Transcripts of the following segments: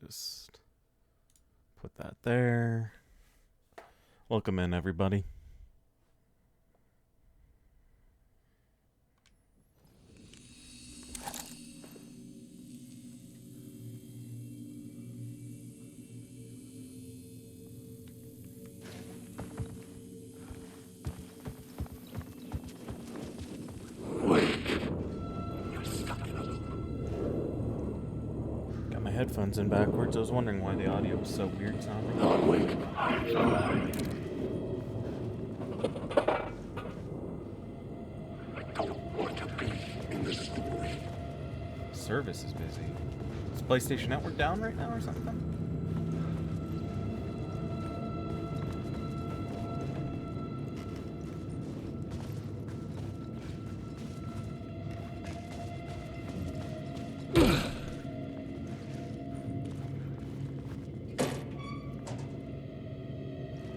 just put that there. Welcome in, everybody. Headphones in backwards. I was wondering why the audio was so weird sounding. I don't want to be in this story. Service is busy. Is PlayStation Network down right now or something?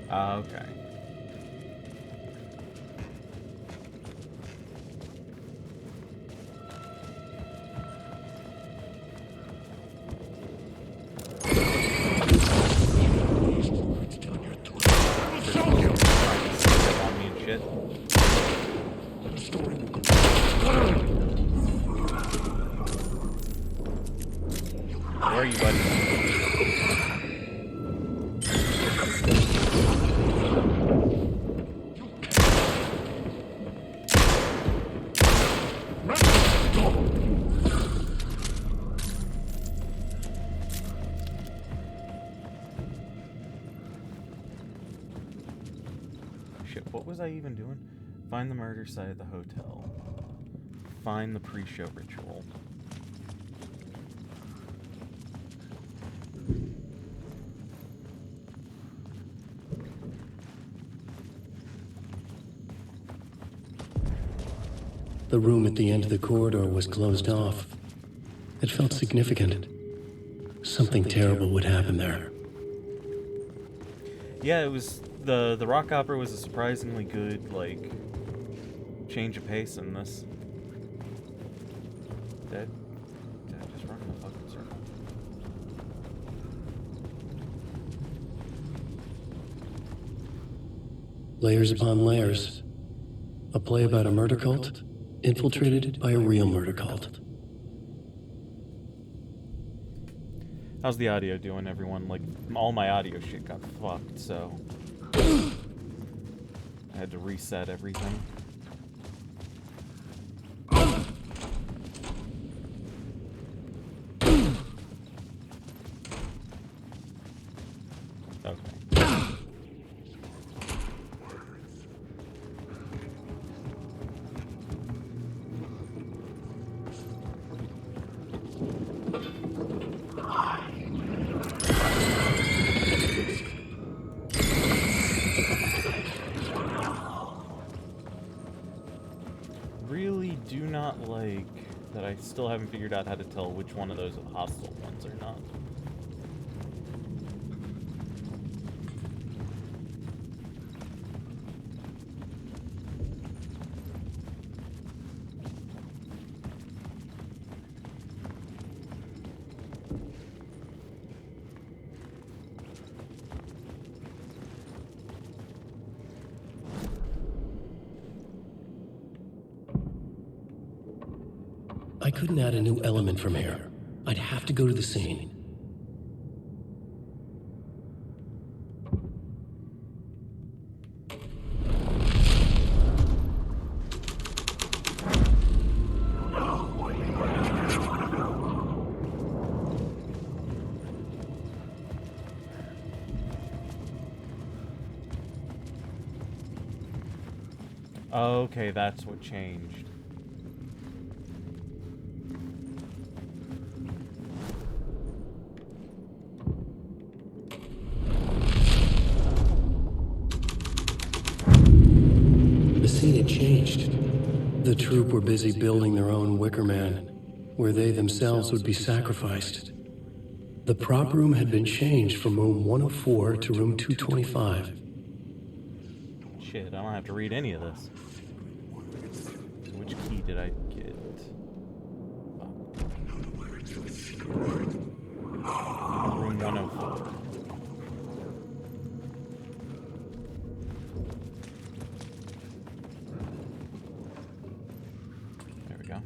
Okay. Where are you, buddy? What was I even doing? Find the murder site at the hotel. Find the pre-show ritual. The room at the end of the corridor was closed off. It felt significant. Something terrible would happen there. Yeah, it was the rock opera was a surprisingly good, like, change of pace in this. Did I just run in a fucking circle? Layers upon layers. A play about a murder cult, infiltrated by a real murder cult. How's the audio doing, everyone? Like, all my audio shit got fucked, so I had to reset everything. Okay. Really do not like that I still haven't figured out how to tell which one of those are the hostile ones or not. I couldn't add a new element from here. I'd have to go to the scene. Okay, that's what changed. The scene had changed. The troupe were busy building their own Wicker Man, where they themselves would be sacrificed. The prop room had been changed from room 104 to room 225. Shit, I don't have to read any of this. So which key did I get? Room 104. There we go.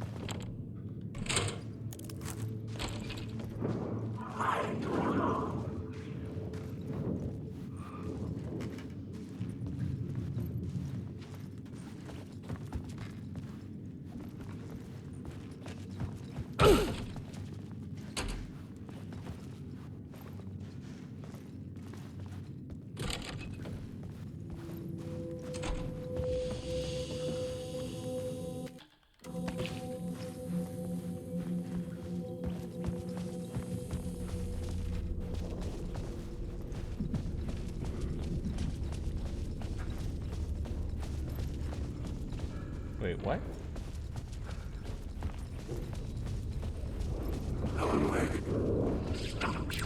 Wait, what? Helen Wake, stop you.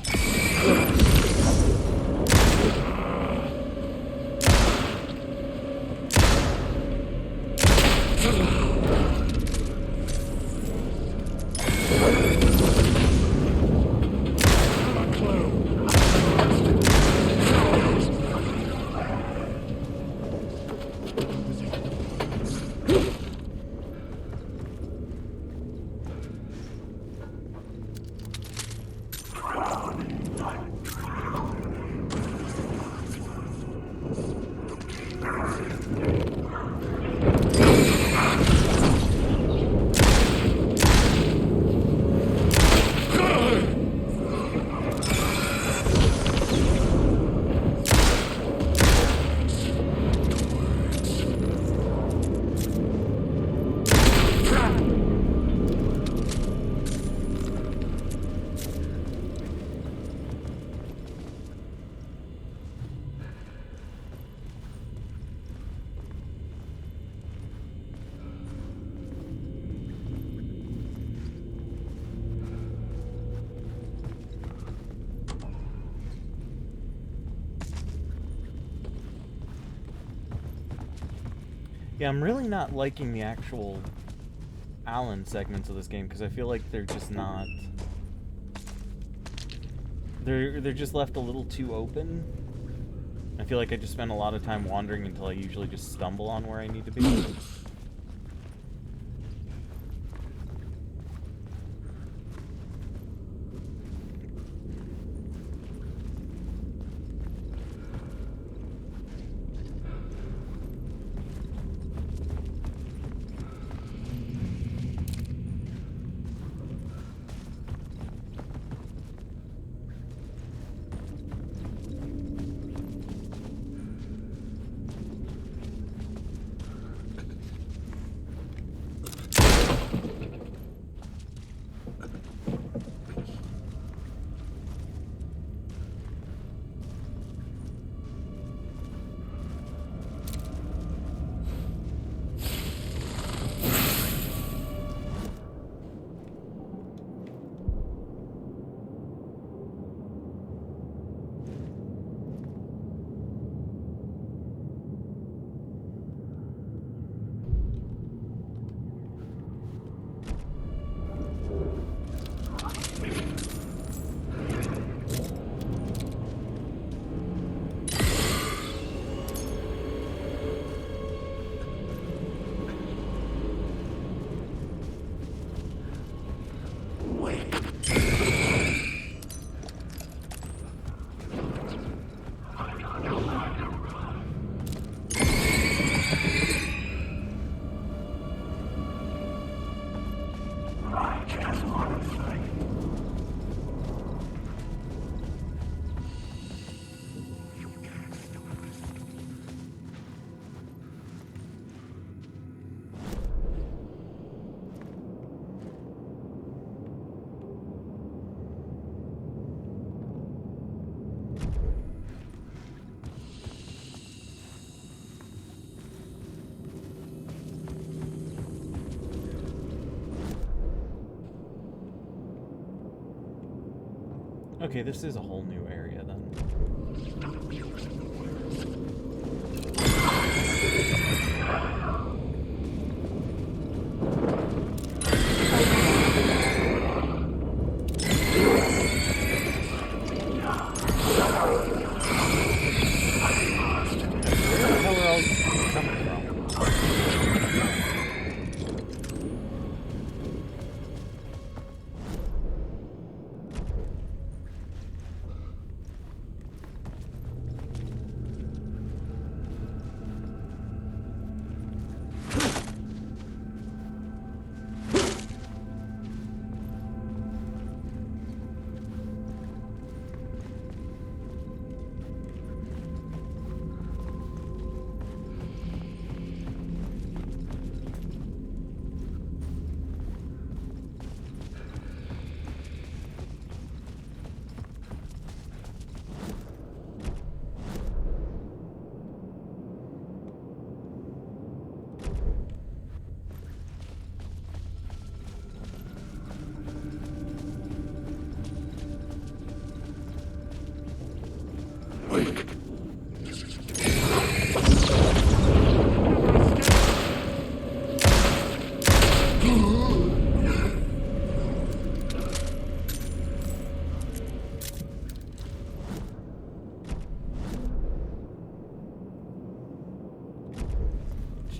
Yeah, I'm really not liking the actual Alan segments of this game because I feel like they're just not... They're just left a little too open. I feel like I just spend a lot of time wandering until I usually just stumble on where I need to be. Okay, this is a whole new area then.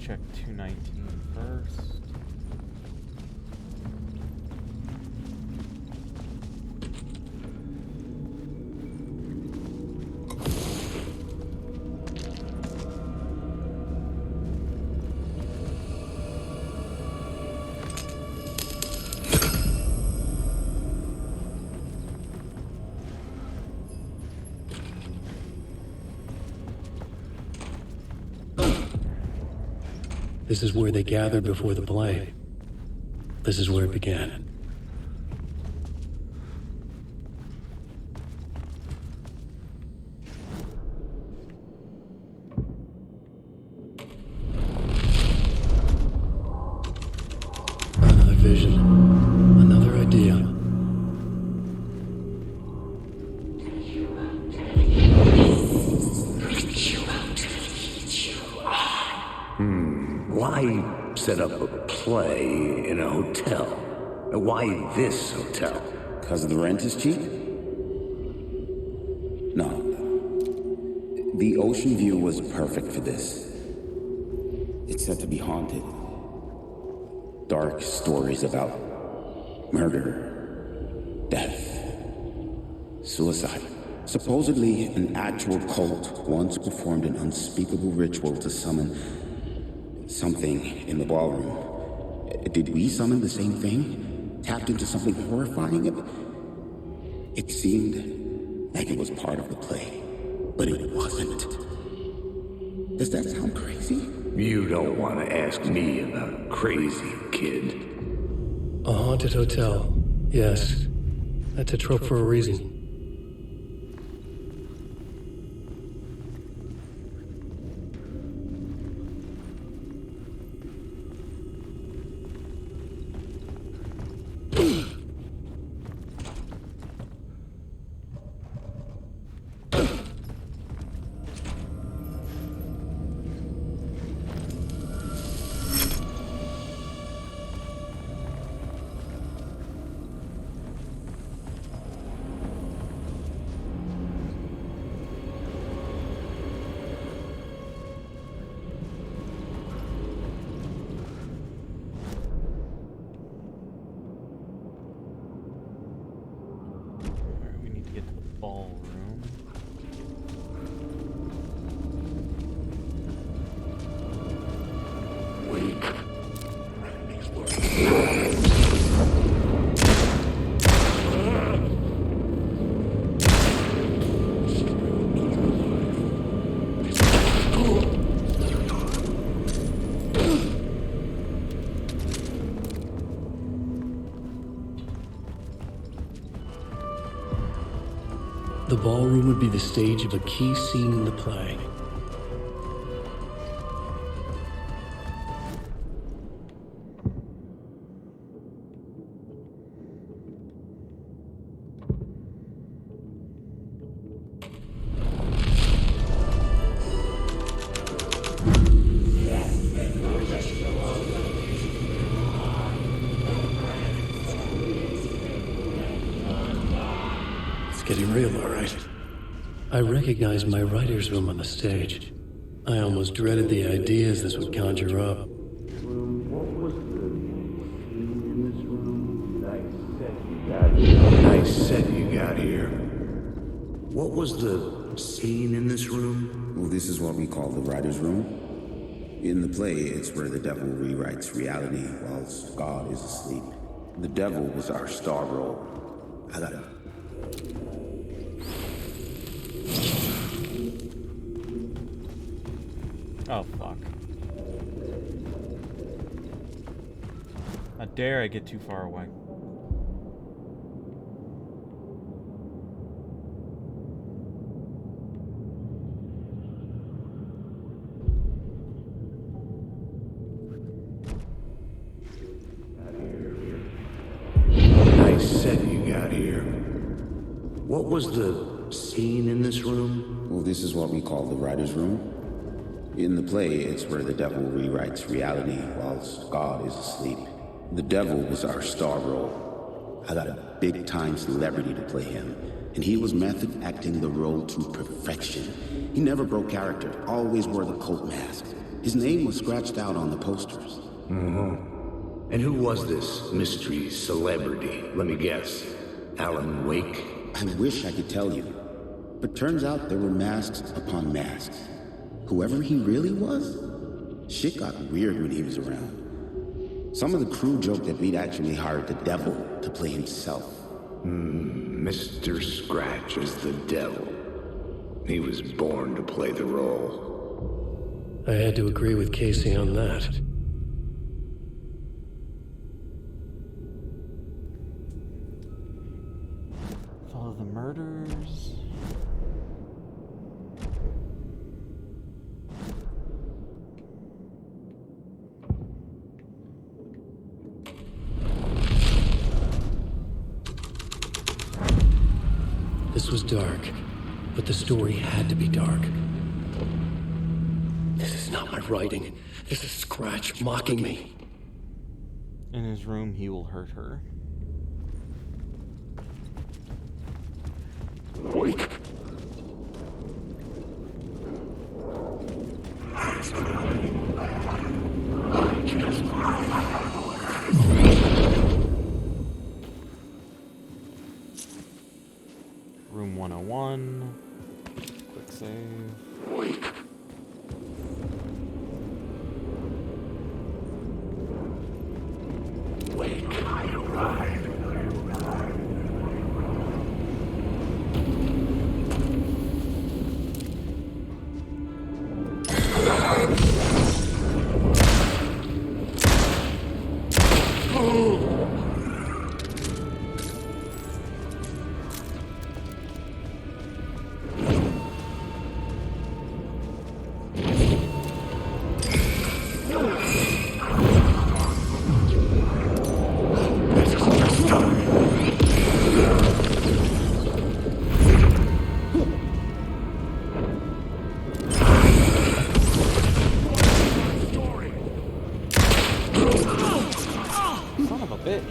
check 219 first. This is where they gathered before the play. This is where it began. Another vision. Another idea. Why set up a play in a hotel? Why this hotel? Because the rent is cheap? No. The ocean view was perfect for this. It's said to be haunted. Dark stories about murder, death, suicide. Supposedly, an actual cult once performed an unspeakable ritual to summon something in the ballroom. Did we summon the same thing? Tapped into something horrifying? It seemed like it was part of the play, but it wasn't. Does that sound crazy? You don't want to ask me about crazy, kid. A haunted hotel. Yes. That's a trope for a reason. Alright, we need to get to the ballroom. The ballroom would be the stage of a key scene in the play. It's getting real, all right. I recognized my writer's room on the stage. I almost dreaded the ideas this would conjure up. Nice set you got here. What was the scene in this room? Well, this is what we call the writer's room. In the play, it's where the devil rewrites reality whilst God is asleep. The devil was our star role. I gotta... Oh, fuck. How dare I get too far away. Nice set you got here. What was the scene in this room? Well, this is what we call the writer's room. In the play, it's where the devil rewrites reality whilst God is asleep. The devil was our star role. I got a big-time celebrity to play him, and he was method acting the role to perfection. He never broke character, always wore the cult mask. His name was scratched out on the posters. And who was this mystery celebrity? Let me guess. Alan Wake? I wish I could tell you, but turns out there were masks upon masks. Whoever he really was, shit got weird when he was around. Some of the crew joked that we'd actually hired the devil to play himself. Mr. Scratch is the devil. He was born to play the role. I had to agree with Casey on that. Follow the murders. This was dark, but the story had to be dark. This is not my writing. This is Scratch mocking me. In his room, he will hurt her. Room 101. Quick save. Son of a bitch.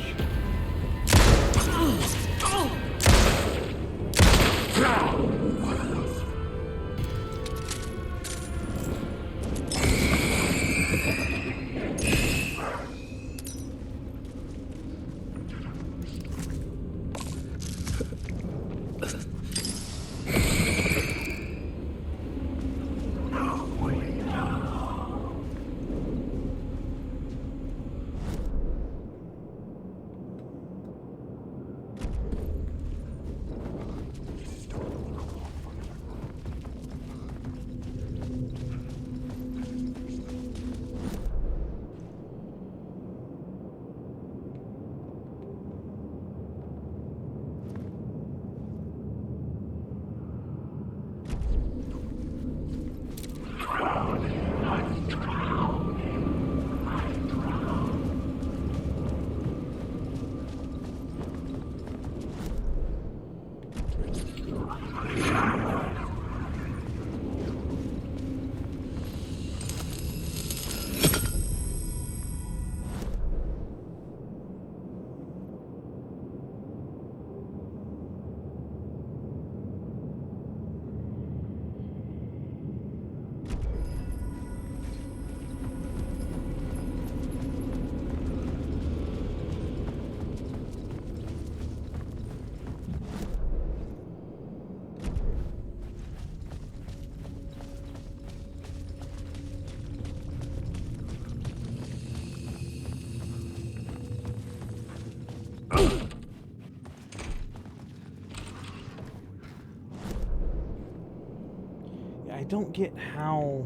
I don't get how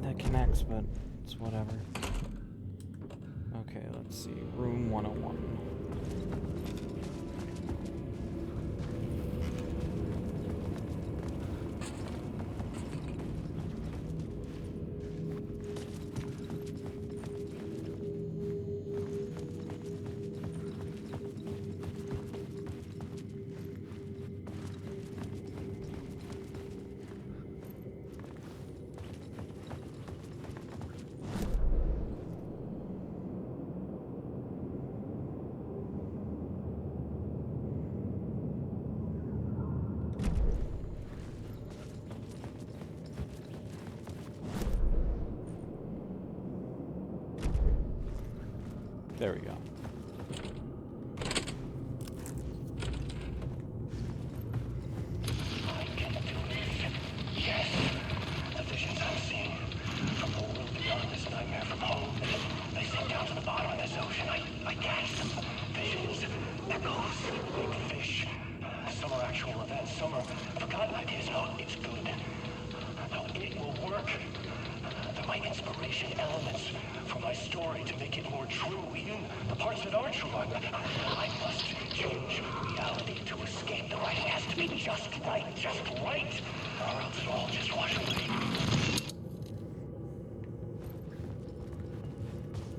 that connects, but it's whatever. Okay, let's see. Room 101. There we go.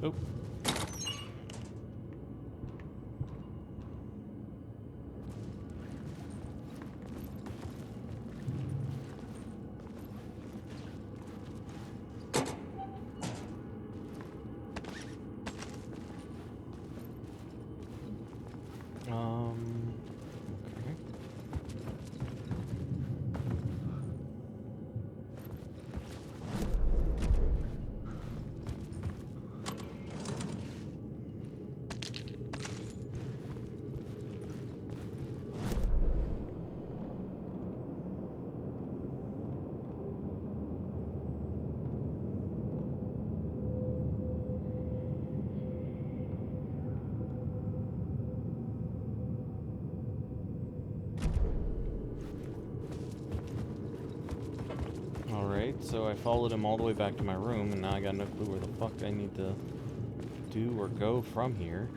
Oop. Okay. Alright, so I followed him all the way back to my room, and now I got no clue where the fuck I need to do or go from here.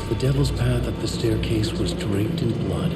The devil's path up the staircase was draped in blood.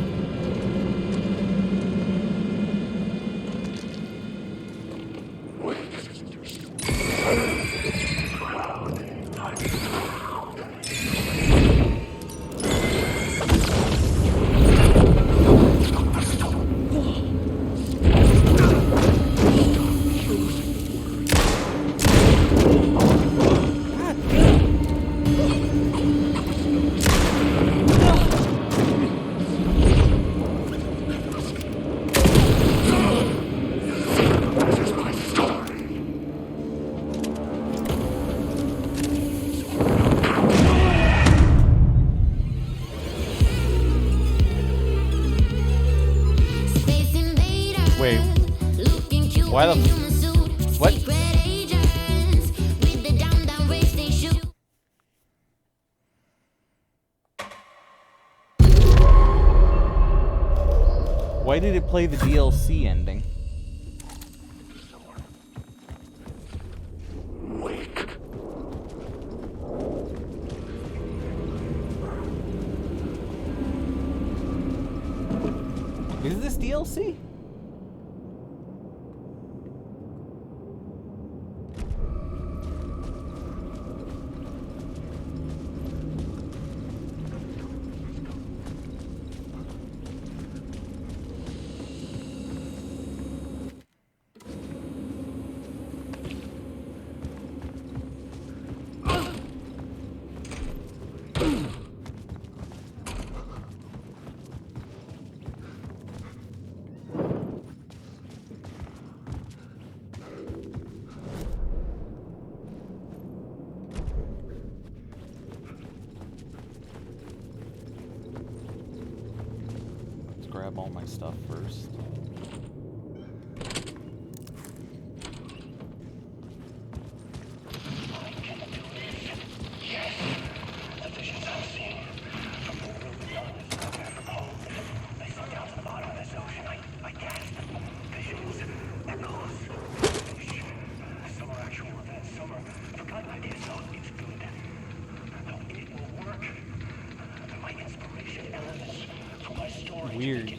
Wait. Why the... What? Why did it play the DLC ending? Wake. Is this DLC? Grab all my stuff first. Weird.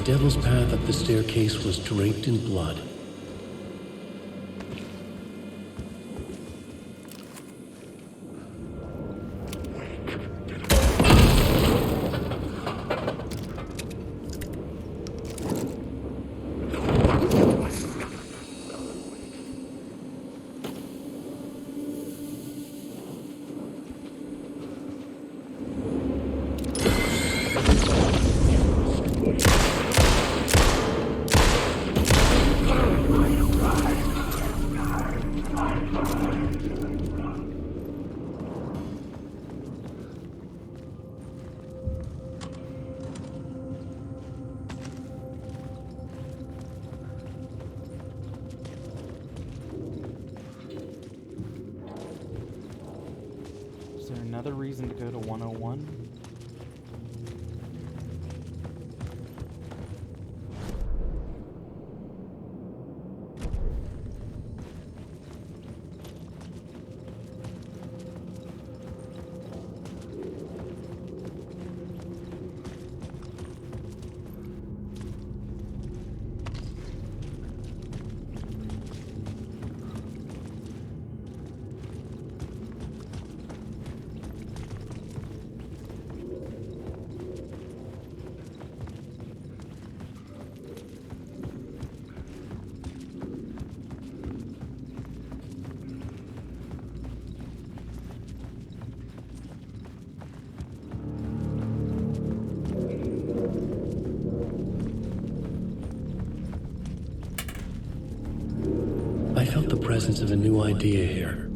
devil's path up the staircase was draped in blood. Is there another reason to go to 101? I felt the presence of a new idea here.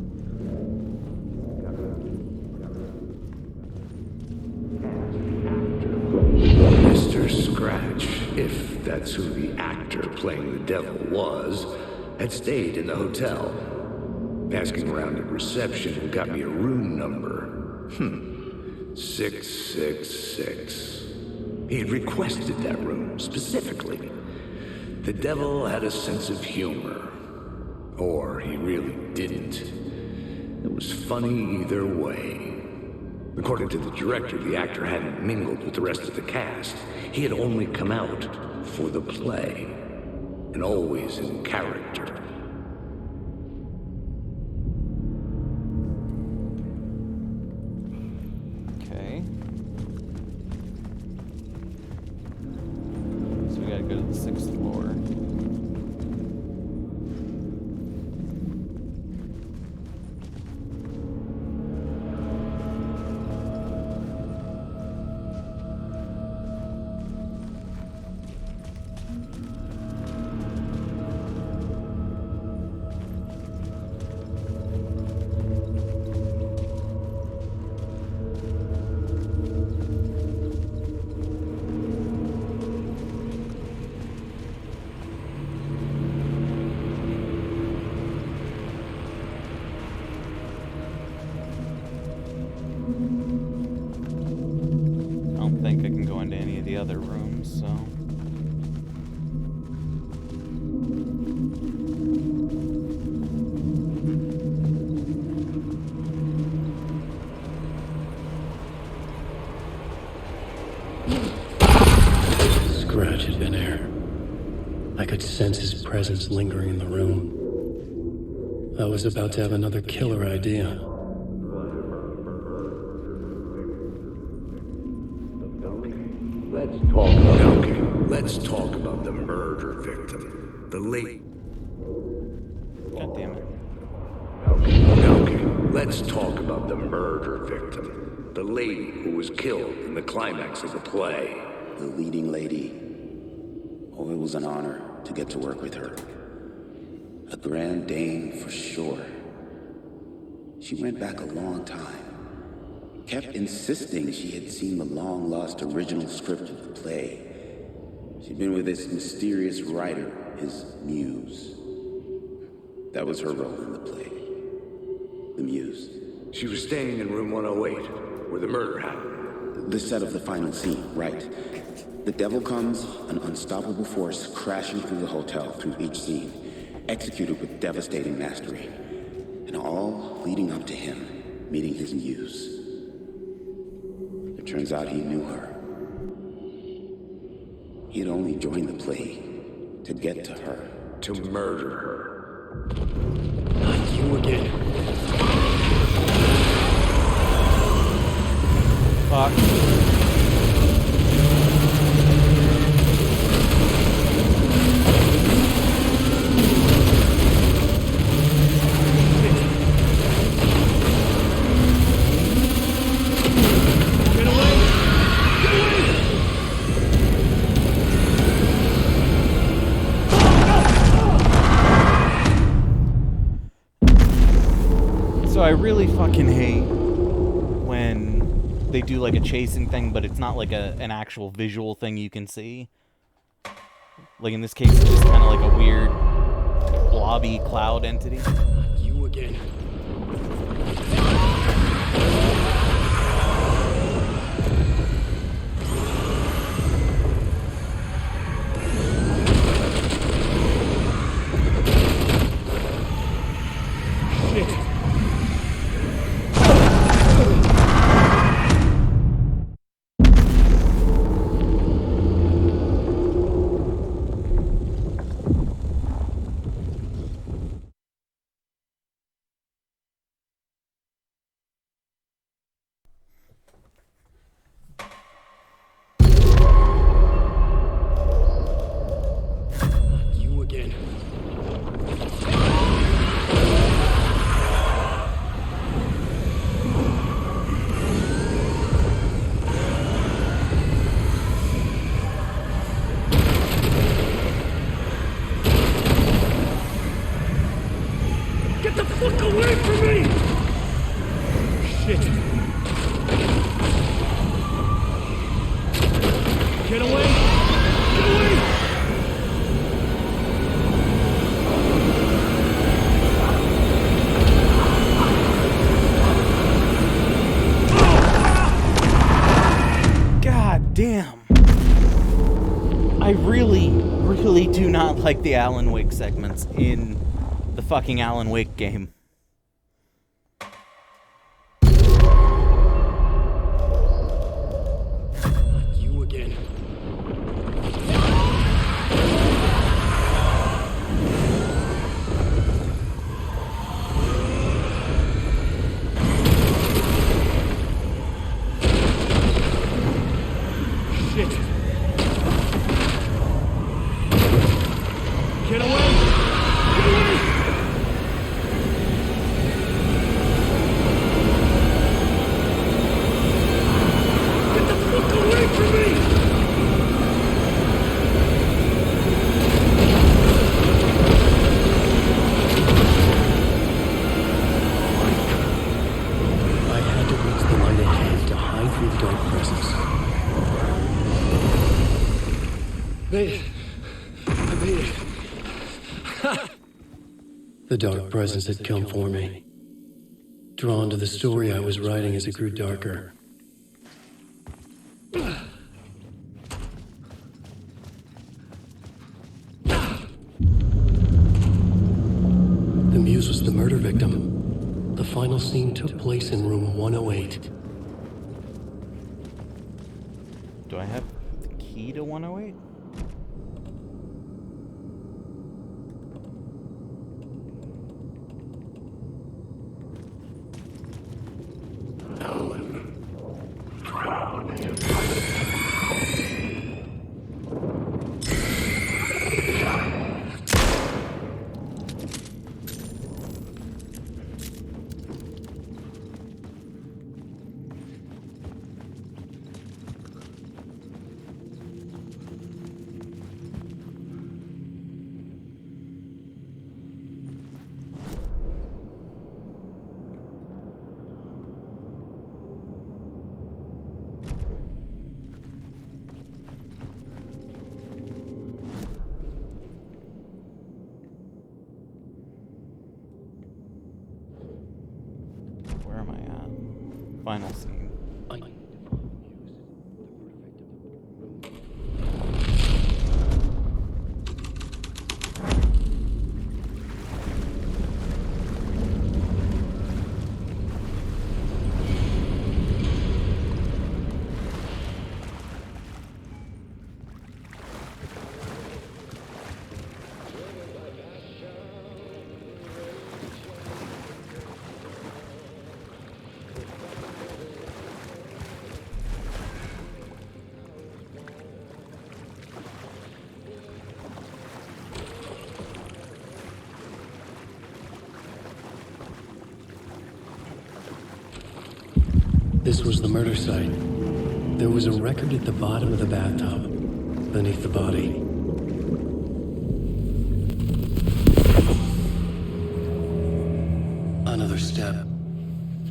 Mr. Scratch, if that's who the actor playing the devil was, had stayed in the hotel. Asking around at reception got me a room number. 666. He had requested that room specifically. The devil had a sense of humor. Or he really didn't. It was funny either way. According to the director, the actor hadn't mingled with the rest of the cast. He had only come out for the play, and always in character. Okay. So we gotta go to the 6th floor. I don't think I can go into any of the other rooms, so... Scratch had been there. I could sense his presence lingering in the room. I was about to have another killer idea. Let's talk about the murder victim. The late... God damn it. Okay, let's talk about the murder victim. The lady who was killed in the climax of the play. The leading lady. Oh, it was an honor to get to work with her. A grand dame for sure. She went back a long time. Kept insisting she had seen the long-lost original script of the play. She'd been with this mysterious writer, his muse. That was her role in the play. The muse. She was staying in room 108, where the murder happened. The set of the final scene, right. The devil comes, an unstoppable force crashing through the hotel through each scene, executed with devastating mastery, and all leading up to him meeting his muse. It turns out he knew her. He'd only joined the play to get to her. To murder her. Not you again. Fuck. Get away! Get away! So I really fucking hate when they do like a chasing thing, but it's not like an actual visual thing you can see. Like in this case, it's just kind of like a weird blobby cloud entity. Not you again. Shit. Not you again. Get the fuck away from me! Shit. Get away! Get away! God damn. I really, really do not like the Alan Wake segments in the fucking Alan Wake game. Not you again. Shit. Get away! Get away! Get the fuck away from me! I had to reach the light ahead to hide through the dark presence. Made it. I made it. The dark presence had come for me. Drawn to the story I was writing as it grew darker. The muse was the murder victim. The final scene took place in room 108. Do I have the key to 108? Where am I at? Final scene. This was the murder site. There was a record at the bottom of the bathtub, beneath the body. Another step.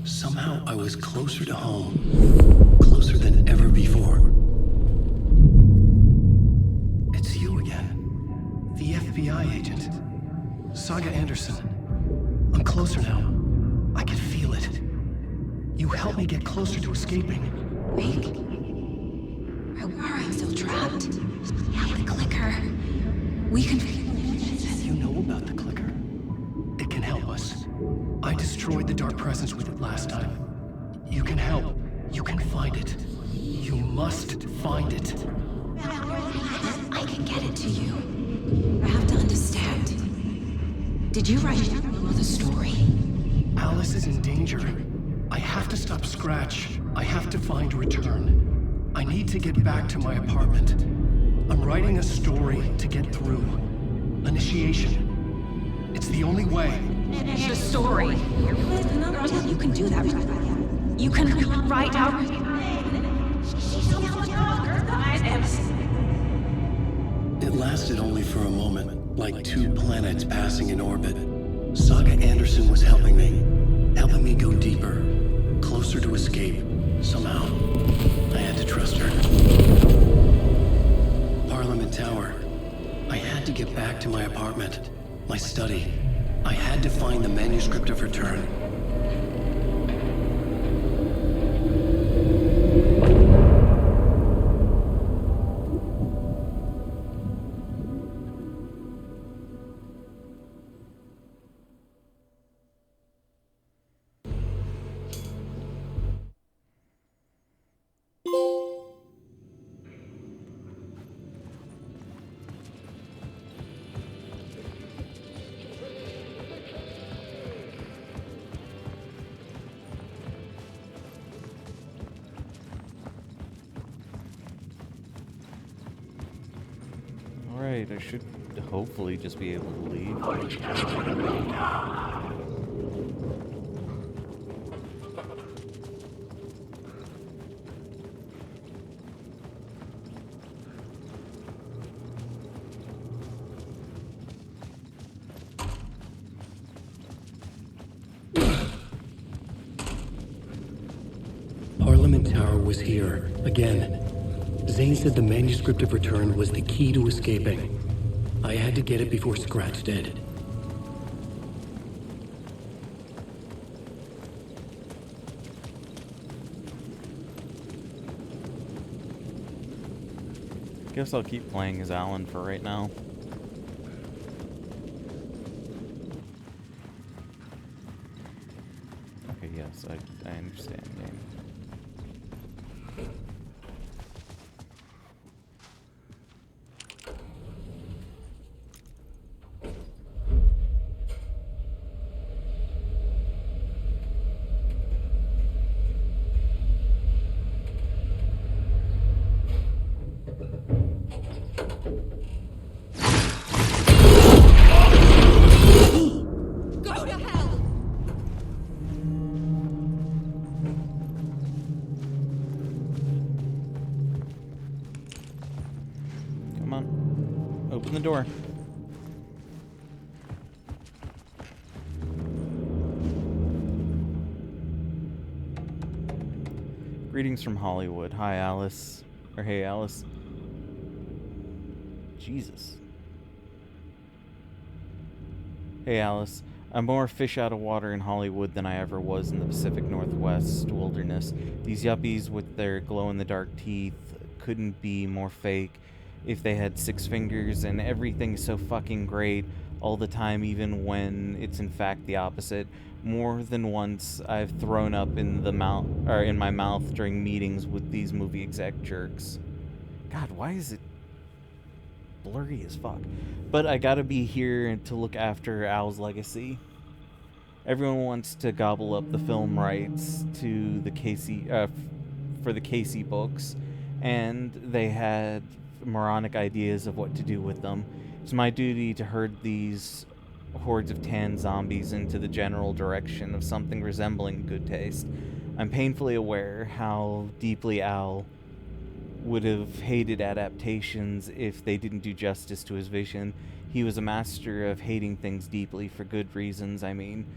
Somehow I was closer to home. Closer than ever before. It's you again. The FBI agent. Saga Anderson. I'm closer now. I can feel it. You helped me get closer to escaping. Wake? Or are I still trapped? Yeah, the clicker. We can... You know about the clicker. It can help us. I destroyed the dark presence with it last time. You can help. You can find it. You must find it. I can get it to you. I have to understand. Did you write the story? Alice is in danger. I have to stop Scratch. I have to find Return. I need to get back to my apartment. I'm writing a story to get through. Initiation. It's the only way. The story. You can do that. You can write out... It lasted only for a moment, like two planets passing in orbit. Saga Anderson was helping me go deeper, closer to escape. Somehow, I had to trust her. Parliament Tower. I had to get back to my apartment, my study. I had to find the manuscript of Return. Alright, I should hopefully just be able to leave. Parliament Tower was here, again. Zane said the manuscript of Return was the key to escaping. I had to get it before Scratch did. Guess I'll keep playing as Alan for right now. Okay, yes, I understand, game. Come on. Open the door. Greetings from Hollywood. Hi, Alice. Or hey, Alice. Jesus. Hey, Alice. I'm more fish out of water in Hollywood than I ever was in the Pacific Northwest wilderness. These yuppies with their glow-in-the-dark teeth couldn't be more fake if they had 6 fingers, and everything's so fucking great all the time, even when it's in fact the opposite. More than once, I've thrown up in my mouth during meetings with these movie exec jerks. God, why is it blurry as fuck? But I gotta be here to look after Al's legacy. Everyone wants to gobble up the film rights to the Casey, for the Casey books, and they had moronic ideas of what to do with them. It's my duty to herd these hordes of tan zombies into the general direction of something resembling good taste. I'm painfully aware how deeply Al would have hated adaptations if they didn't do justice to his vision. He was a master of hating things deeply for good reasons. I mean,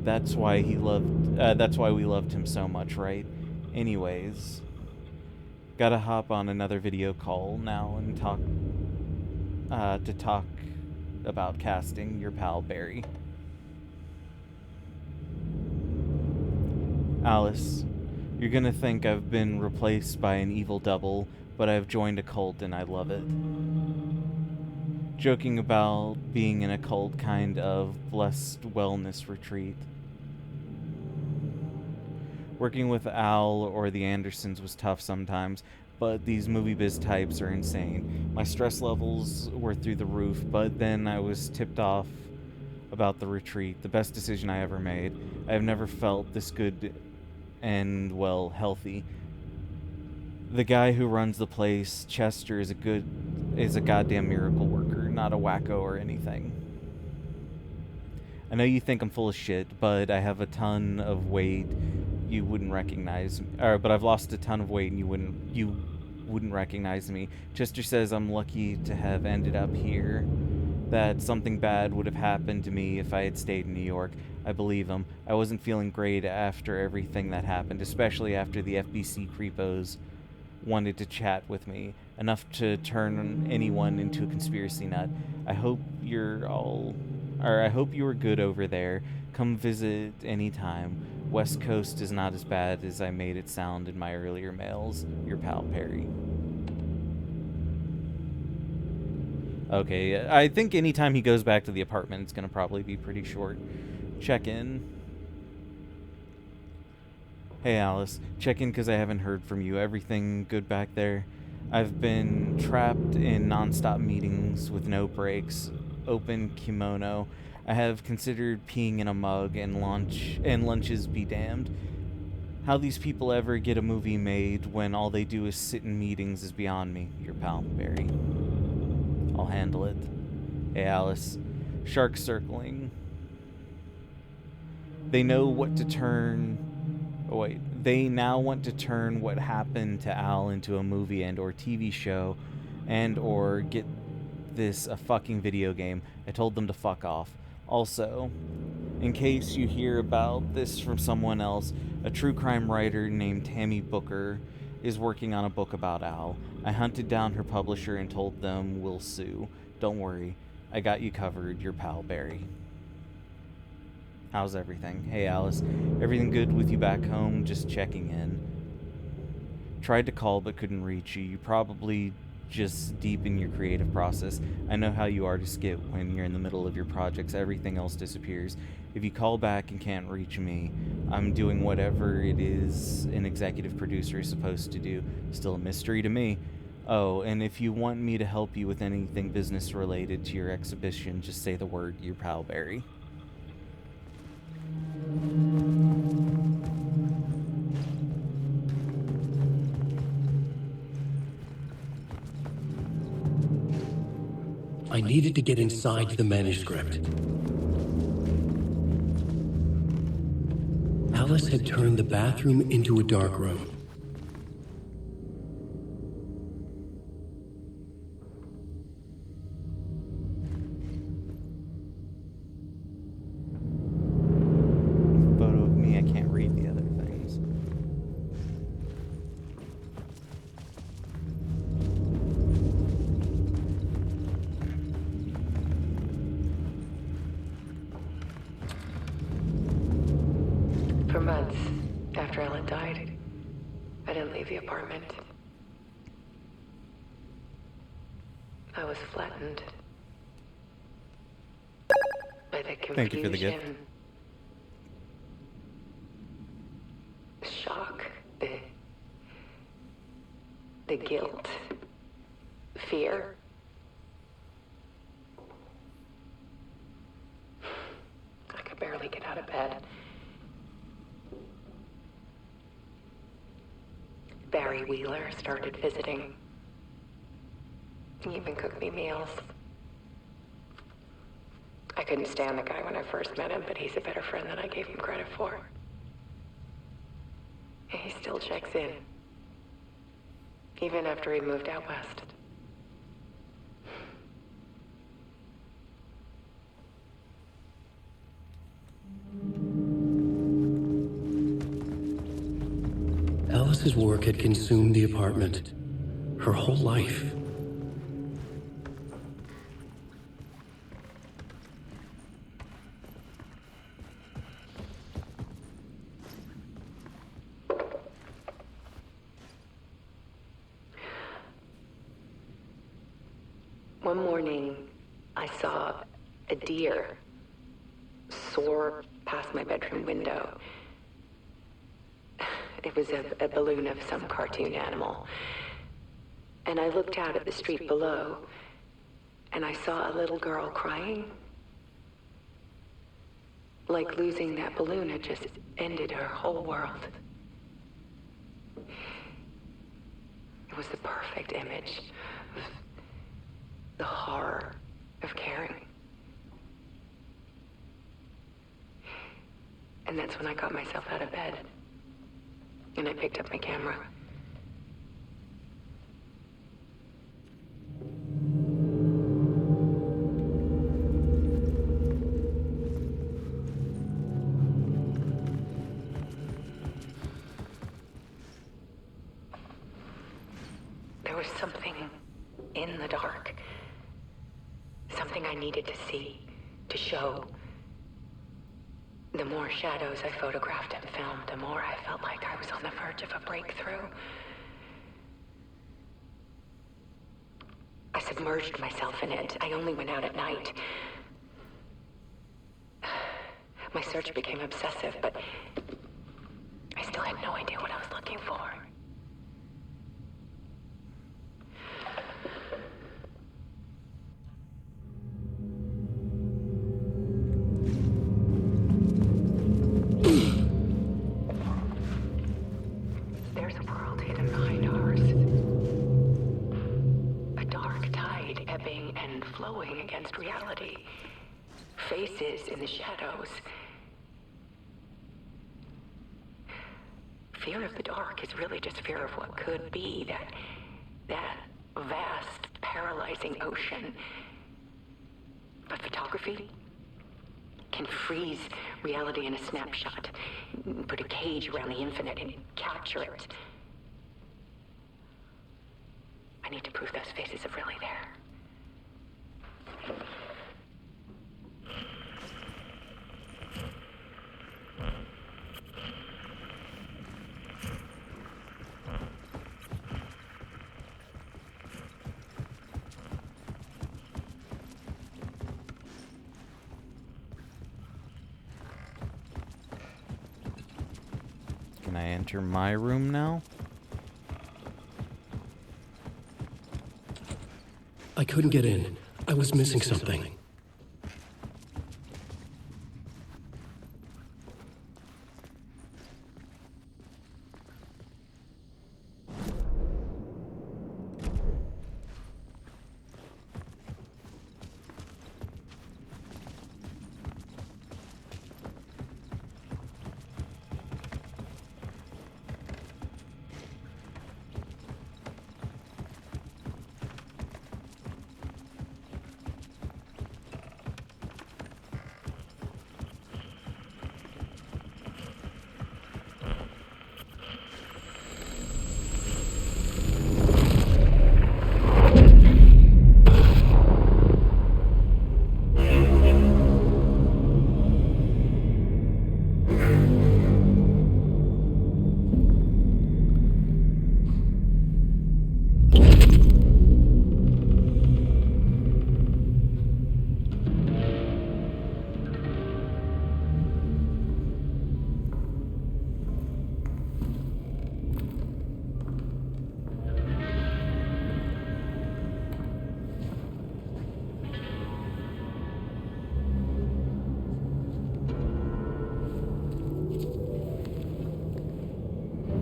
that's why we loved him so much, right? Anyways, gotta hop on another video call now and talk about casting your pal Barry. Alice, you're gonna think I've been replaced by an evil double, but I've joined a cult and I love it. Joking about being in a cult kind of blessed wellness retreat. Working with Al or the Andersons was tough sometimes, but these movie biz types are insane. My stress levels were through the roof, but then I was tipped off about the retreat. The best decision I ever made. I have never felt this good and, well, healthy. The guy who runs the place, Chester, is a goddamn miracle worker, not a wacko or anything. I know you think I'm full of shit, but I have a ton of weight you wouldn't recognize, but I've lost a ton of weight and you wouldn't recognize me. Chester says I'm lucky to have ended up here, that something bad would have happened to me if I had stayed in New York. I believe him. I wasn't feeling great after everything that happened, especially after the FBC creepos wanted to chat with me, enough to turn anyone into a conspiracy nut. I hope you were good over there. Come visit anytime. West Coast is not as bad as I made it sound in my earlier mails. Your pal Perry. Okay, I think anytime he goes back to the apartment, it's gonna probably be pretty short. Check in. Hey Alice, check in because I haven't heard from you. Everything good back there? I've been trapped in non-stop meetings with no breaks. Open kimono. I have considered peeing in a mug and lunches be damned. How these people ever get a movie made when all they do is sit in meetings is beyond me. Your pal, Barry. I'll handle it. Hey Alice. Shark circling. They now want to turn what happened to Al into a movie and or TV show and or get this a fucking video game. I told them to fuck off. Also, in case you hear about this from someone else, a true crime writer named Tammy Booker is working on a book about Al. I hunted down her publisher and told them we'll sue. Don't worry, I got you covered, your pal Barry. How's everything? Hey Alice, everything good with you back home? Just checking in. Tried to call but couldn't reach you. You probably just deep in your creative process. I know how you artists get when you're in the middle of your projects. Everything else disappears. If you call back and can't reach me, I'm doing whatever it is an executive producer is supposed to do. Still a mystery to me. Oh, and if you want me to help you with anything business related to your exhibition, just say the word, your pal Barry. I needed to get inside the manuscript. Alice had turned the bathroom into a dark room. Photo of me, I can't read the other things. For months after Ellen died, I didn't leave the apartment. I was flattened by the confusion, Thank you for the gift. shock, the guilt, fear. I could barely get out of bed. Barry Wheeler started visiting. He even cooked me meals. I couldn't stand the guy when I first met him, but he's a better friend than I gave him credit for. He still checks in. Even after he moved out west. Alice's work had consumed the apartment. Her whole life. One morning, I saw a deer soar past my bedroom window. It was a balloon of some cartoon animal. And I looked out at the street below, and I saw a little girl crying. Like losing that balloon had just ended her whole world. It was the perfect image of the horror of caring. And that's when I got myself out of bed. And I picked up my camera. There was something in the dark. Something I needed to see, to show. The more shadows I photographed and filmed, the more I felt like I was on the verge of a breakthrough. I submerged myself in it. I only went out at night. My search became obsessive, but I still had no idea what I was looking for. There's a world hidden behind ours. A dark tide ebbing and flowing against reality. Faces in the shadows. Fear of the dark is really just fear of what could be, that vast, paralyzing ocean. But photography can freeze reality in a snapshot, put a cage around the infinite and capture it. I need to prove those faces are really there. Can I enter my room now? I couldn't get in. I was missing something.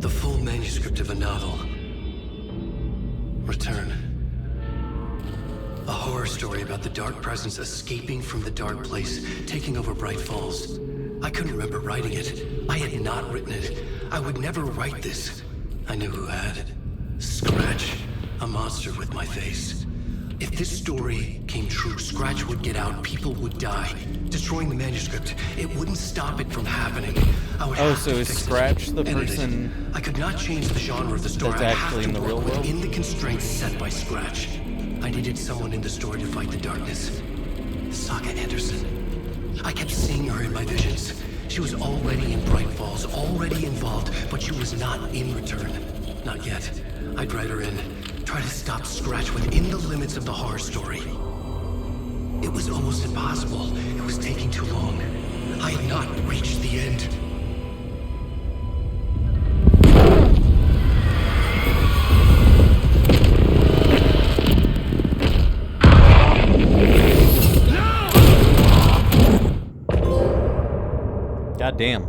The full manuscript of a novel. Return. A horror horror story about the dark presence escaping from the dark place, taking over Bright Falls. I couldn't remember writing it. I had not written it. I would never write this. I knew who had. Scratch. A monster with my face. If this story came true, Scratch would get out, people would die. Destroying the manuscript, it wouldn't stop it from happening. I would have so to is fix Scratch it. the Edit it. person I could not change the genre of the story. that's I actually have in to the real work world? within the constraints set by Scratch. I needed someone in the story to fight the darkness. Saga Anderson. I kept seeing her in my visions. She was already in Bright Falls, already involved, but she was not in return. Not yet. I'd write her in, try to stop Scratch within the limits of the horror story. It was almost impossible. It was taking too long. I had not reached the end. God damn.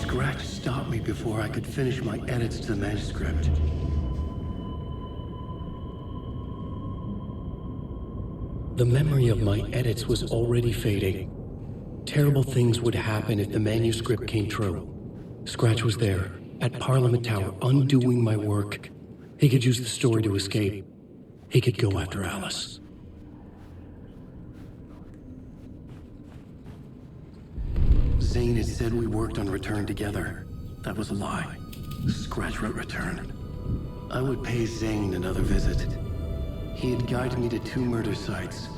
Scratch stopped me before I could finish my edits to the manuscript. The memory of my edits was already fading. Terrible things would happen if the manuscript came true. Scratch was there, at Parliament Tower, undoing my work. He could use the story to escape. He could go after Alice. Zane had said we worked on Return together. That was a lie. Scratch wrote Return. I would pay Zane another visit. He had guided me to 2 murder sites.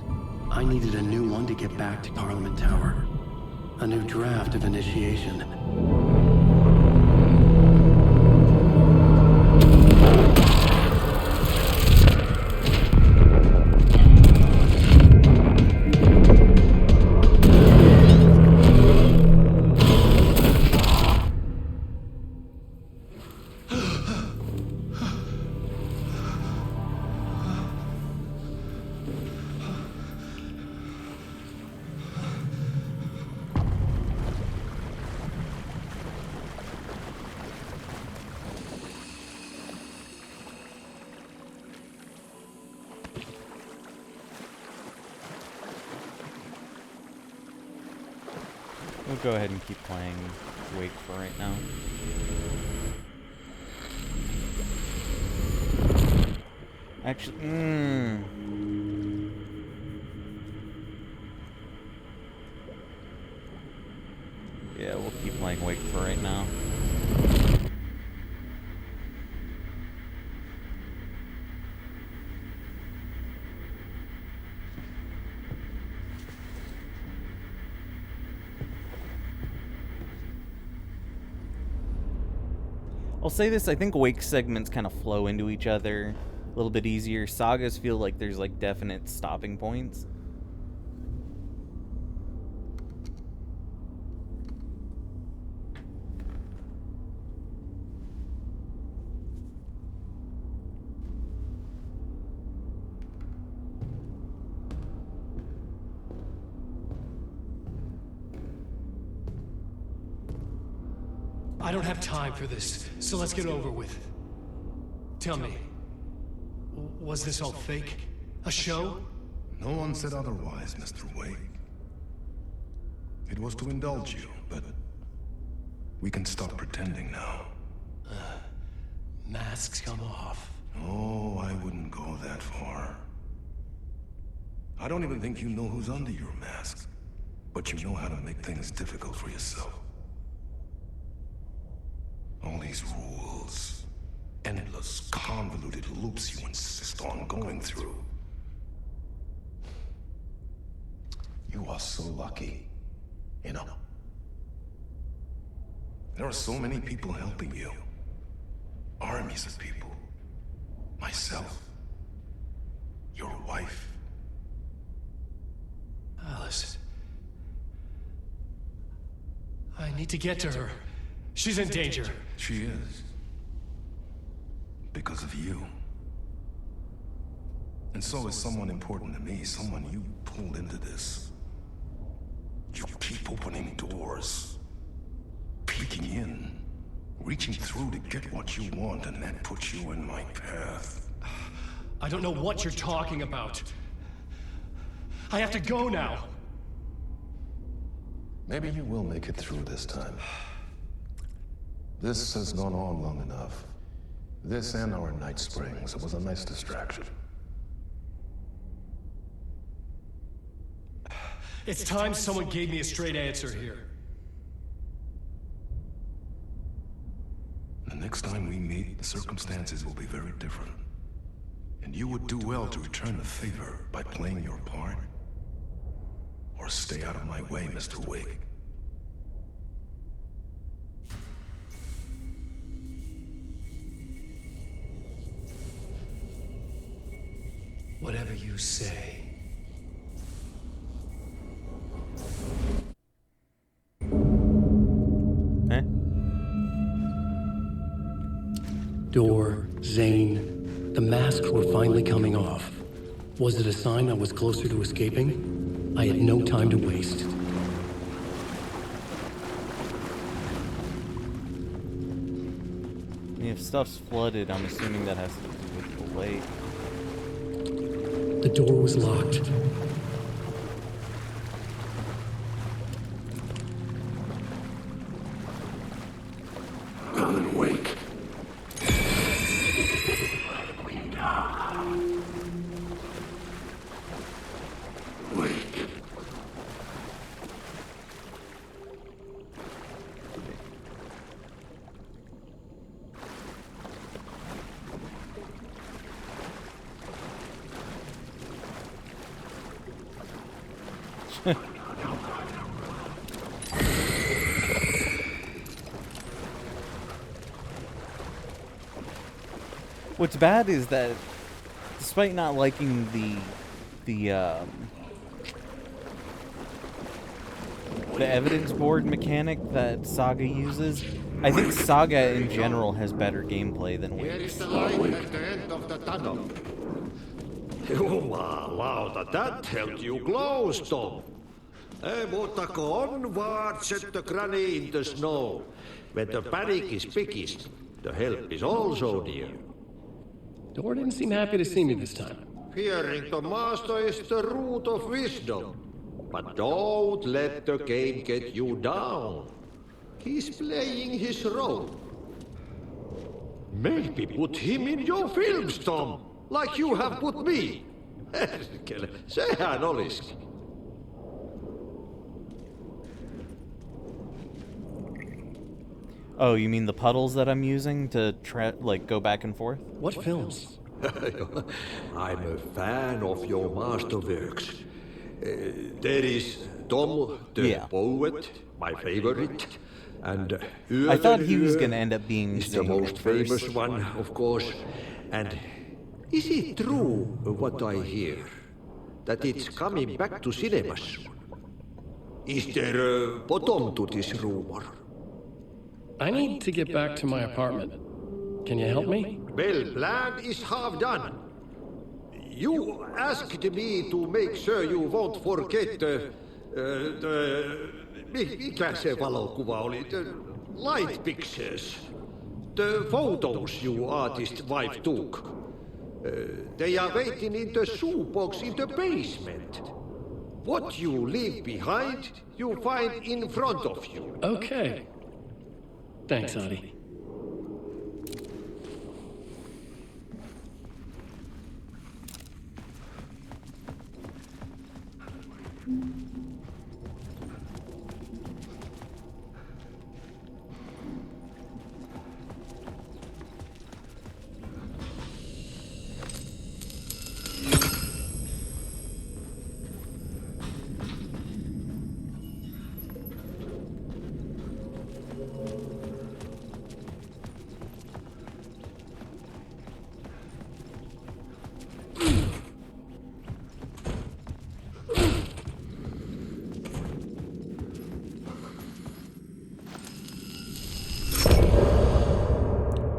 I needed a new one to get back to Parliament Tower. A new draft of Initiation. We'll go ahead and keep playing Wake for right now. Actually, yeah, we'll keep playing Wake for right now. I'll say this, I think Wake segments kind of flow into each other a little bit easier. Sagas feel like there's like definite stopping points. I don't have time for this, so let's get over with. Tell me, was this all fake? A show? No one said otherwise, Mr. Wake. It was to indulge you, but we can stop pretending now. Masks come off. Oh, I wouldn't go that far. I don't even think you know who's under your mask, but you know how to make things difficult for yourself. All these rules, endless, convoluted loops you insist on going through. You are so lucky, you know. There are so many people helping you. Armies of people. Myself. Your wife. Alice. I need to get to her. She's in danger. She is. Because of you. And so is someone important to me, someone you pulled into this. You keep opening doors, peeking in, reaching through to get what you want, and that puts you in my path. I don't know what you're talking about. I have to go now. Maybe you will make it through this time. This has gone on long enough. This and our Night Springs. It was a nice distraction. It's time someone gave me a straight answer here. The next time we meet, the circumstances will be very different. And you would do well to return the favor by playing your part. Or stay out of my way, Mr. Wake. Whatever you say. Eh? Door, Zane, the masks were finally coming off. Was it a sign I was closer to escaping? I had no time to waste. If stuff's flooded, I'm assuming that has to do with the lake. The door was locked. Alan Wake. Wake. What's bad is that, despite not liking the evidence board mechanic that Saga uses, I think Saga in general has better gameplay than Here Wake. is the light at the end of the tunnel. Jumalauta, that held you close, Tom. Mutta onward, set the granny in the snow. When the panic is biggest, the help is also near. Door didn't seem happy to see me this time. Fearing the master is the root of wisdom. But don't let the game get you down. He's playing his role. Maybe put him in your films, Tom, like you have put me. Sehän olisi. Oh, you mean the puddles that I'm using to go back and forth? What films? I'm a fan of your masterworks. There is Tom the Poet, my favorite, and I thought he was going to end up being is the most famous one, of course. And is it true what I hear, that it's coming back to cinemas? Is there a bottom to this rumor? I need to get back to my apartment. Can you help me? Well, plan is half done. You asked me to make sure you won't forget mikä se valokuva oli? The light pictures. The photos you artist wife took. They are waiting in the shoebox in the basement. What you leave behind, you find in front of you. Okay. Thanks, Adi.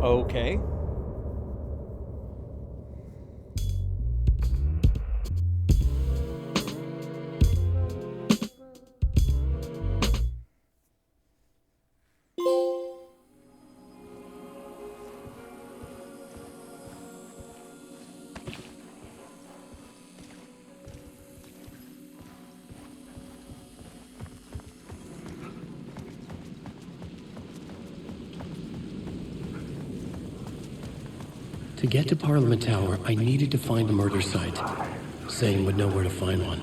Okay. To get to Parliament Tower, I needed to find the murder site. Zane would know where to find one.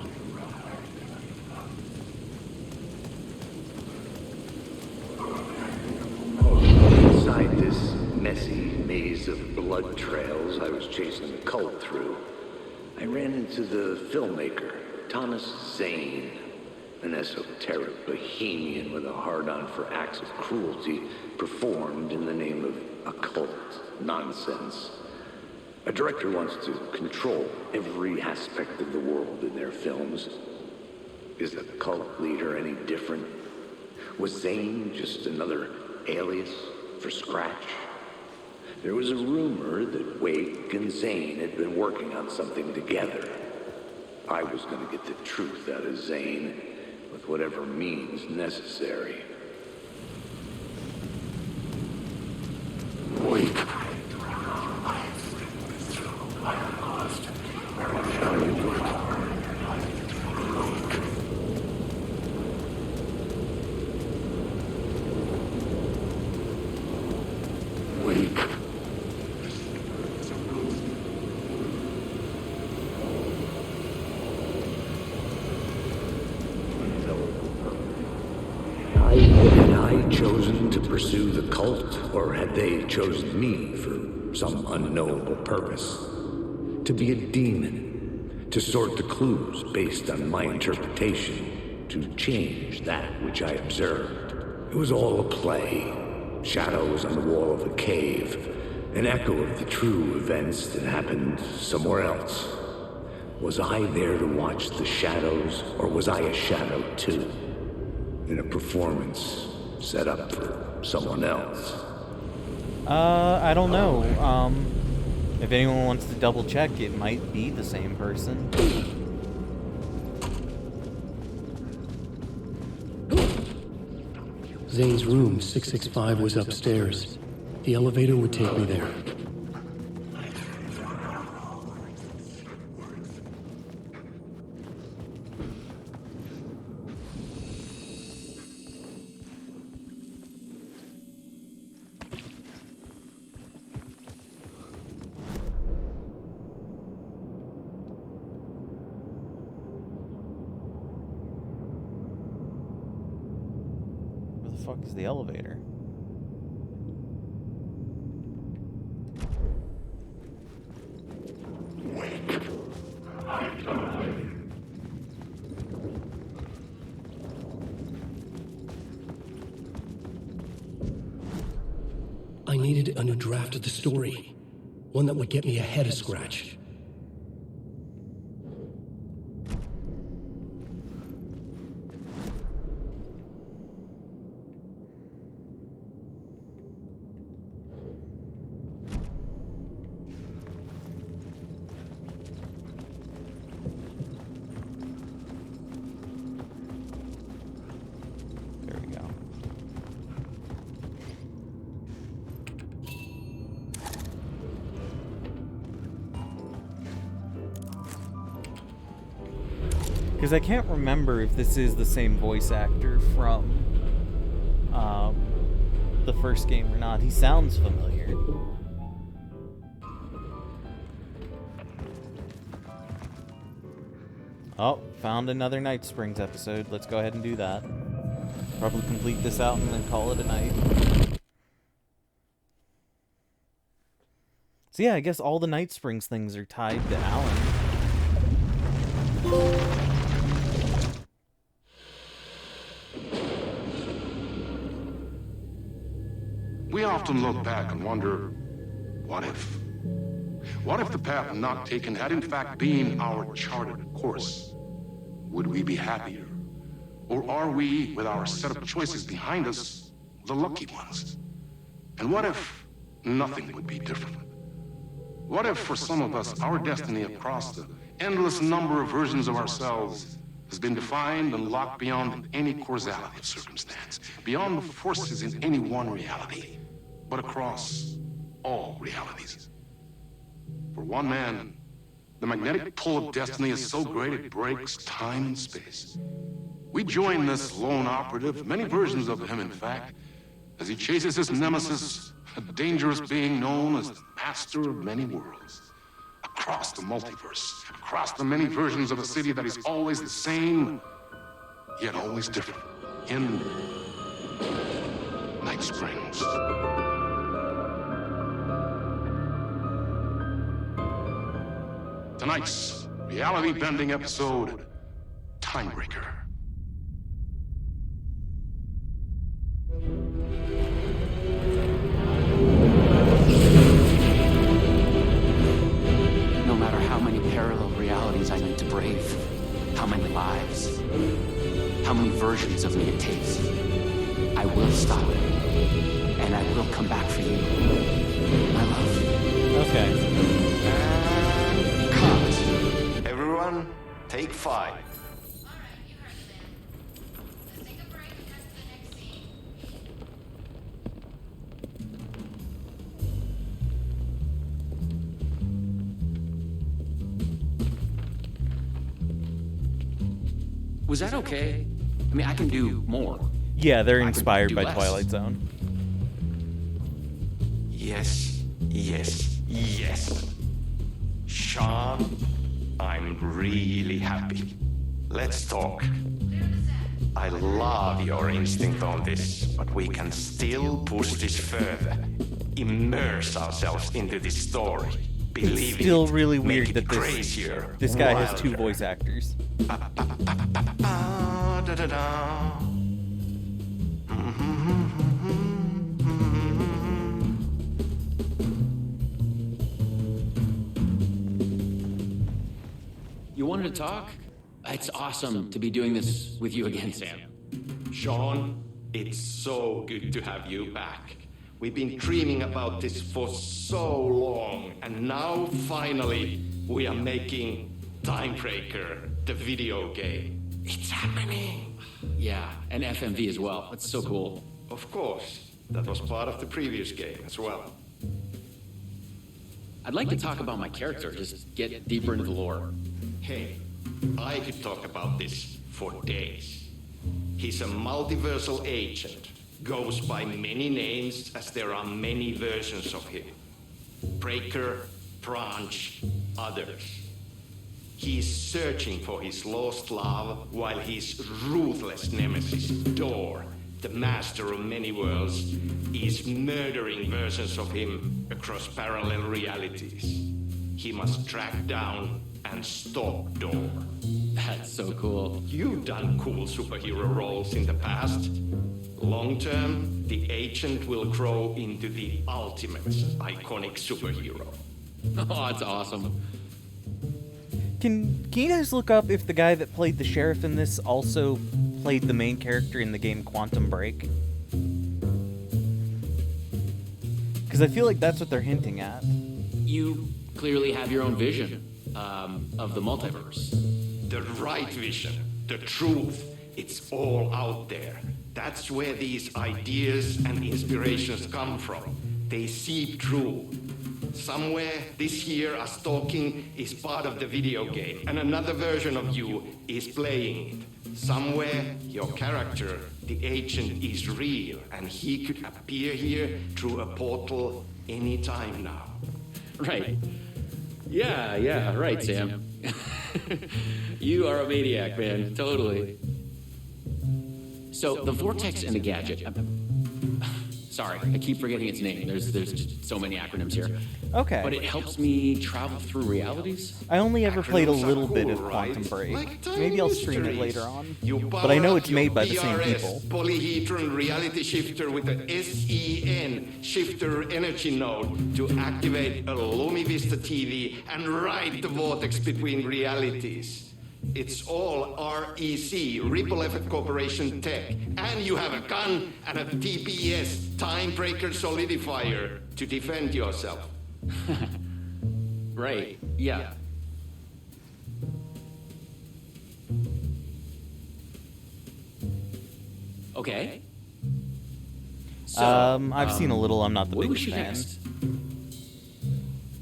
Inside this messy maze of blood trails I was chasing the cult through, I ran into the filmmaker, Thomas Zane, an esoteric bohemian with a hard-on for acts of cruelty performed in the name of occult nonsense. A director wants to control every aspect of the world in their films. Is the cult leader any different? Was Zane just another alias for Scratch? There was a rumor that Wake and Zane had been working on something together. I was going to get the truth out of Zane with whatever means necessary. Wake. Chosen to pursue the cult, or had they chosen me for some unknowable purpose? To be a demon, to sort the clues based on my interpretation, to change that which I observed. It was all a play. Shadows on the wall of a cave, an echo of the true events that happened somewhere else. Was I there to watch the shadows, or was I a shadow too? In a performance set up for someone else. I don't know. If anyone wants to double check, it might be the same person. Zane's room, 665, was upstairs. The elevator would take me there. Is the elevator? I needed a new draft of the story. One that would get me ahead of Scratch. Because I can't remember if this is the same voice actor from the first game or not. He sounds familiar. Oh, found another Night Springs episode. Let's go ahead and do that. Probably complete this out and then call it a night. So yeah, I guess all the Night Springs things are tied to Alan. We often look back and wonder, what if? What if the path not taken had in fact been our charted course? Would we be happier? Or are we, with our set of choices behind us, the lucky ones? And what if nothing would be different? What if for some of us, our destiny across the endless number of versions of ourselves has been defined and locked beyond any causality of circumstance, beyond the forces in any one reality, but across all realities? For one man, the magnetic pull of destiny is so great it breaks time and space. We join this lone operative, many versions of him in fact, as he chases his nemesis A dangerous being known as the master of many worlds. Across the multiverse, across the many versions of a city that is always the same, yet always different. In Night Springs. Tonight's reality-bending episode, Timebreaker. No matter how many parallel realities I need to brave, how many lives, how many versions of me it takes, I will stop it. And I will come back for you. My love. Okay. And cut. Everyone, take 5. Was that okay? I mean, I can do more. Yeah, they're I could inspired do by less. Twilight Zone. Yes, yes, yes. Sean, I'm really happy. Let's talk. I love your instinct on this, but we can still push this further. Immerse ourselves into this story. Believe It's still it, really make weird it that crazier, this guy has 2 wilder. voice actors. Da-da-da. You wanted to talk? It's awesome to be doing this with you again, Sam. Sean, it's so good to have you back. We've been dreaming about this for so long, and now finally we are making Timebreaker, the video game. It's happening. Yeah, and FMV as well. That's so cool. Of course, that was part of the previous game as well. I'd like to talk about my character, just get deeper into the lore. Hey, I could talk about this for days. He's a multiversal agent, goes by many names as there are many versions of him. Breaker, Branch, others. He's searching for his lost love while his ruthless nemesis, Door, the master of many worlds, is murdering versions of him across parallel realities. He must track down and stop Door. That's so cool. You've done cool superhero roles in the past. Long term, the agent will grow into the ultimate iconic superhero. Oh, that's awesome. Can you guys look up if the guy that played the sheriff in this also played the main character in the game Quantum Break? Because I feel like that's what they're hinting at. You clearly have your own vision of the multiverse. The right vision, the truth, it's all out there. That's where these ideas and inspirations come from. They seep through. Somewhere this here us talking is part of the video game, and another version of you is playing it. Somewhere your character, the agent, is real, and he could appear here through a portal anytime now. Right. Yeah, right, Sam. You are a maniac, man. Totally. So, the Vortex and the Gadget. Sorry, I keep forgetting its name. There's just so many acronyms here. Okay. But it helps me travel through realities. I only ever played a Acronyms are little bit cool, of Quantum right? Break. Like tiny Maybe I'll stream it mysteries. later on. You But I know power it's up made your by the same PRS people. Polyhedron reality shifter with the SEN shifter energy node to activate a Lumivista TV and ride the vortex between realities. It's all REC, Ripple Effect Corporation tech. And you have a gun and a TPS, Timebreaker Solidifier, to defend yourself. Right, yeah. Okay. So, I've seen a little. I'm not the what do we biggest shoot fan. next?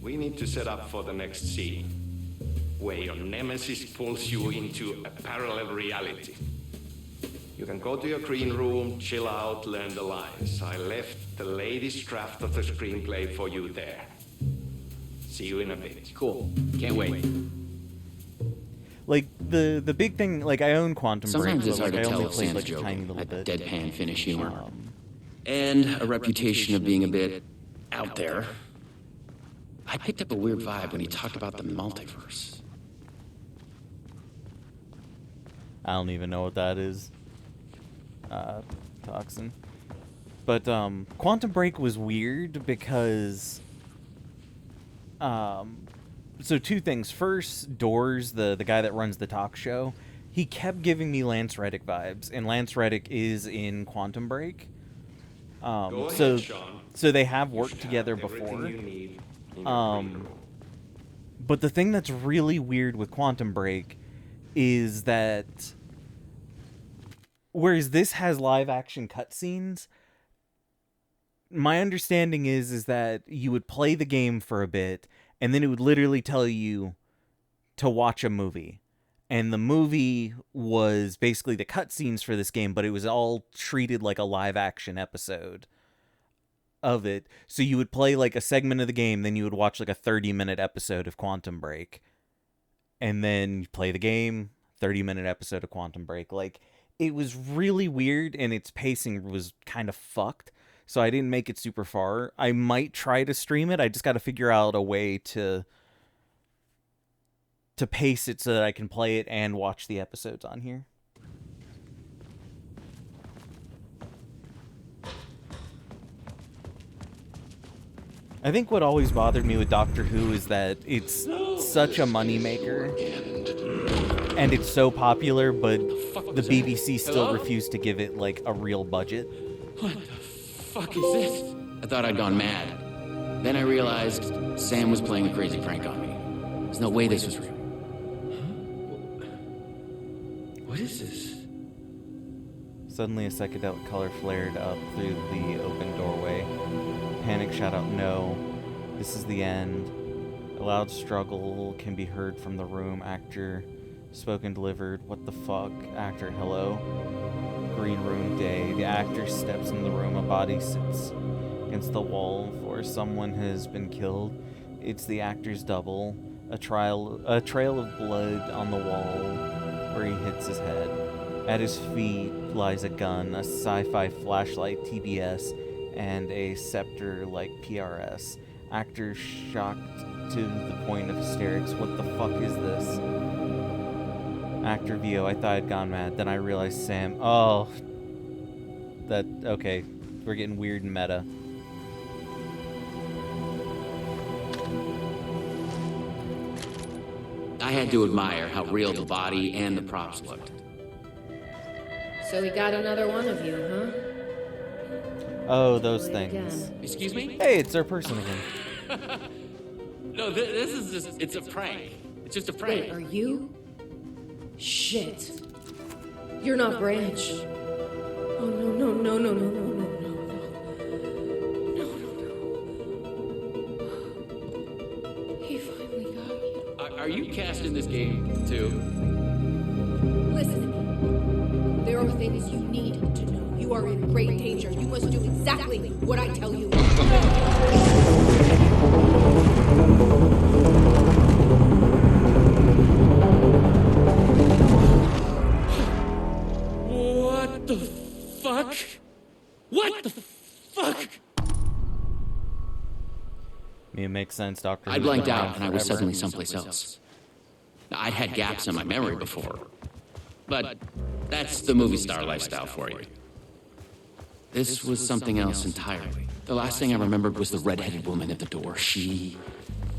We need to set up for the next scene, where your nemesis pulls you into a parallel reality. You can go to your green room, chill out, learn the lines. I left the latest draft of the screenplay for you there. See you in a bit. Cool. Can't wait. Like the big thing, like I own Quantum Break, Sometimes but it's hard like to I tell only if played Sam's like a joking. tiny little I've bit. deadpan Finnish humor. And a reputation of being a bit out there. I picked up a weird vibe when he talked about the multiverse. I don't even know what that is. Toxin. But Quantum Break was weird because so two things. First, Doors, the guy that runs the talk show, he kept giving me Lance Reddick vibes, and Lance Reddick is in Quantum Break. Go ahead, Sean. So they have worked together before. But the thing that's really weird with Quantum Break is that whereas this has live action cutscenes, my understanding is that you would play the game for a bit and then it would literally tell you to watch a movie. And the movie was basically the cutscenes for this game, but it was all treated like a live action episode of it. So you would play like a segment of the game, then you would watch like a 30-minute episode of Quantum Break. And then you play the game, 30-minute episode of Quantum Break. Like, it was really weird, and its pacing was kind of fucked. So I didn't make it super far. I might try to stream it. I just got to figure out a way to pace it so that I can play it and watch the episodes on here. I think what always bothered me with Doctor Who is that it's such a moneymaker, and it's so popular, but the BBC still refused to give it, like, a real budget. What the fuck is this? I thought I'd gone mad. Then I realized Sam was playing a crazy prank on me. There's no way this was real. What is this? Suddenly a psychedelic color flared up through the open doorway. Panic shout out, "No, this is the end." A loud struggle can be heard from the room. Actor, spoken, delivered. "What the fuck?" Actor, "Hello." Green room day. The actor steps in the room. A body sits against the wall, for someone has been killed. It's the actor's double. A trail of blood on the wall where he hits his head. At his feet lies a gun, a sci-fi flashlight TBS, and a scepter like PRS. Actor shocked to the point of hysterics. "What the fuck is this?" Actor VO, "I thought I'd gone mad. Then I realized Sam." Oh. Okay. We're getting weird and meta. I had to admire how real the body and the props looked. So we got another one of you, huh? Oh, those things. Again. Excuse me? Hey, it's our person again. No, this is just, it's a prank. It's just a prank. Wait, are you? Shit. You're not Branch. Oh, no. He finally got me. Are you casting this game, too? Listen to me. There are things you need to know. You are in great danger. You must do exactly what I tell you. What the fuck? What the fuck? I mean, it makes sense, Doctor. I blanked out and I was suddenly someplace else. I'd had gaps in my memory before. But that's the movie star lifestyle for you. This was something else entirely. The last thing I remembered was the red-headed woman at the door. She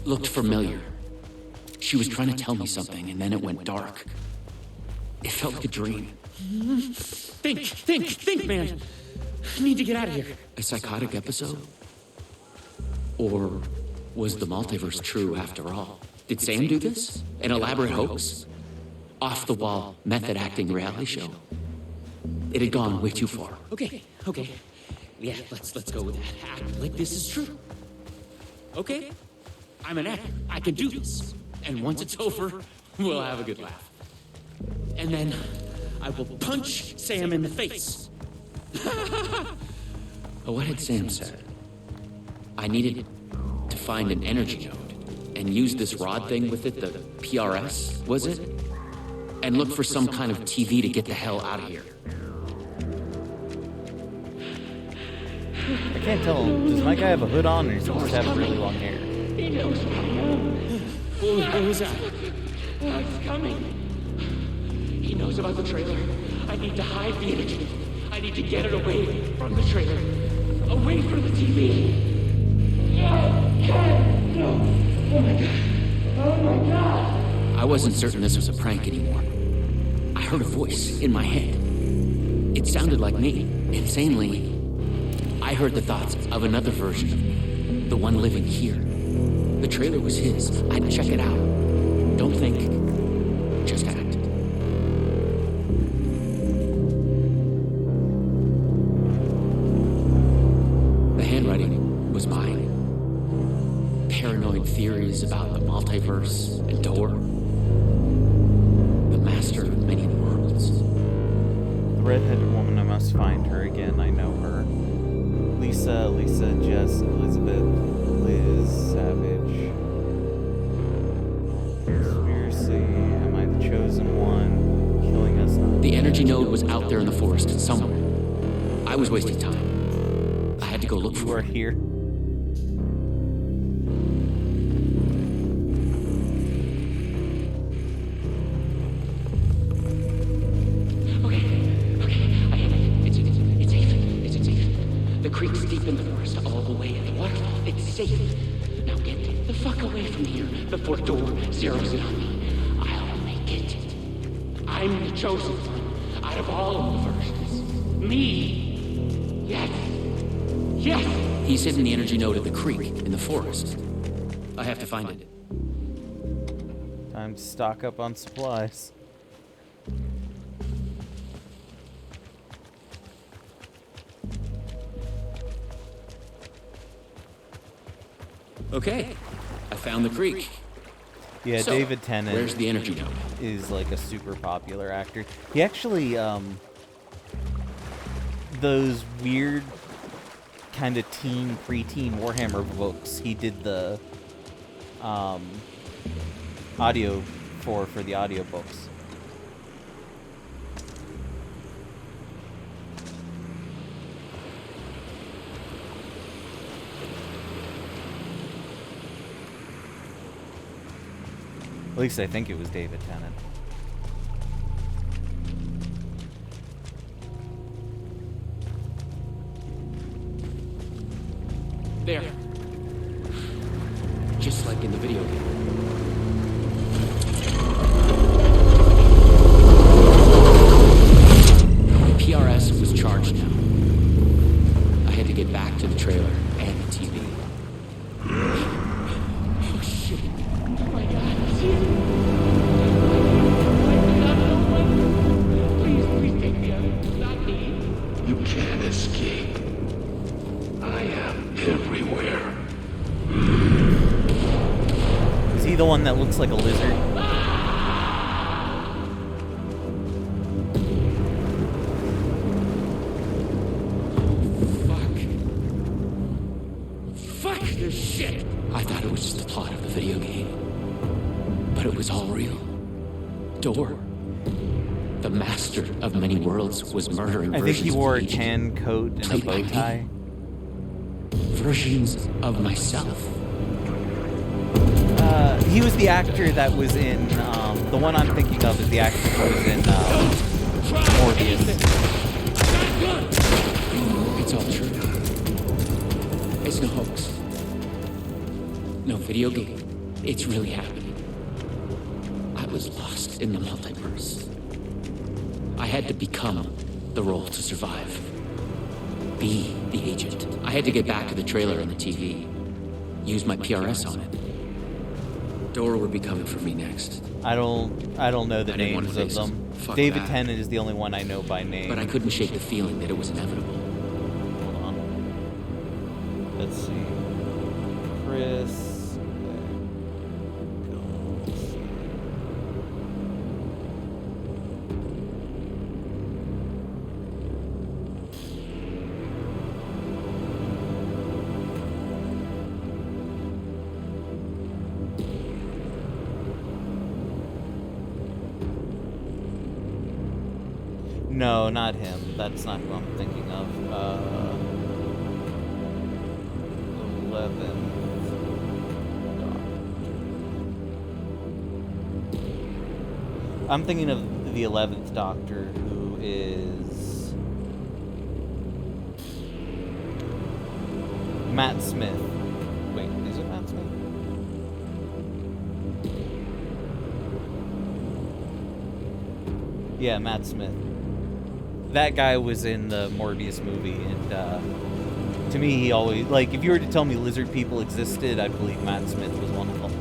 looked familiar. She was trying to tell me something, and then it went dark. It felt like a dream. Think, man. I need to get out of here. A psychotic episode? Or was the multiverse true after all? Did Sam do this? An elaborate hoax? Off-the-wall, method-acting reality show? It had gone way too far. Okay. Yeah, let's go with that. Act like this is true. Okay? I'm an actor. I can do this. And once it's over, we'll have a good laugh. And then I will punch Sam in the face. What had Sam said? I needed to find an energy node and use this rod thing with it, the PRS, was it? And look for some kind of TV to get the hell out of here. I can't tell. Does my guy have a hood on, or does he just have really long hair? He knows who I am. What was that? It's coming. He knows about the trailer. I need to hide the energy. I need to get it away from the trailer. Away from the TV. No. Oh my god. Oh my god. I wasn't certain this was a prank anymore. I heard a voice in my head. It sounded like me. Insanely, I heard the thoughts of another version of me. The one living here. The trailer was his. I'd check it out. Don't think. Just act. The handwriting was mine. Paranoid theories about the multiverse and Door. The master of many worlds. The red-headed woman, I must find her again. I know her. Lisa, Jess, Elizabeth, Liz, Savage. Conspiracy, am I the chosen one? Killing us not. The energy node was out there in the forest somewhere. I was wasting time. I had to go look for it. You are here. The creek's deep in the forest, all the way in the waterfall. It's safe. Now get the fuck away from here before Door zeroes in on me. I'll make it. I'm the chosen one out of all of the versions. Me. Yes. Yes. He's hidden the energy node at the creek in the forest. I have to find it. Time to stock up on supplies. Okay, I found the creek. Yeah, So, David Tennant. where's the energy node? Is like a super popular actor. He actually, those weird kind of preteen Warhammer books. He did the audio for the audiobooks. At least I think it was David Tennant. There. Just like in the video game. The PRS was charged now. I had to get back to the trailer and the TV. Oh shit. Oh my god. Please take me out. Not me. You can't escape. I am everywhere. Is he the one that looks like a lizard? Fuck this shit! I thought it was just the plot of the video game. But it was all real. Door, the master of many worlds, was murdering I think versions he wore a of each. tan coat and a Played by bow tie. Versions of myself. He was the actor that was in, the one I'm thinking of is the actor who was in, Morbius. It's all true. It's no hoax. No video game. It's really happening. I was lost in the multiverse. I had to become the role to survive. Be the agent. I had to get back to the trailer and the TV. Use my PRS on it. Door would be coming for me next. I don't know the I didn't want names to of face them. him. Fuck David that. Tennant is the only one I know by name. But I couldn't shake the feeling that it was inevitable. Hold on. Let's see. Chris. No, not him. That's not who I'm thinking of. 11th Doctor. I'm thinking of the 11th Doctor, who is Matt Smith. Wait, is it Matt Smith? Yeah, Matt Smith. That guy was in the Morbius movie, and to me, he always, like, if you were to tell me lizard people existed, I believe Matt Smith was one of them.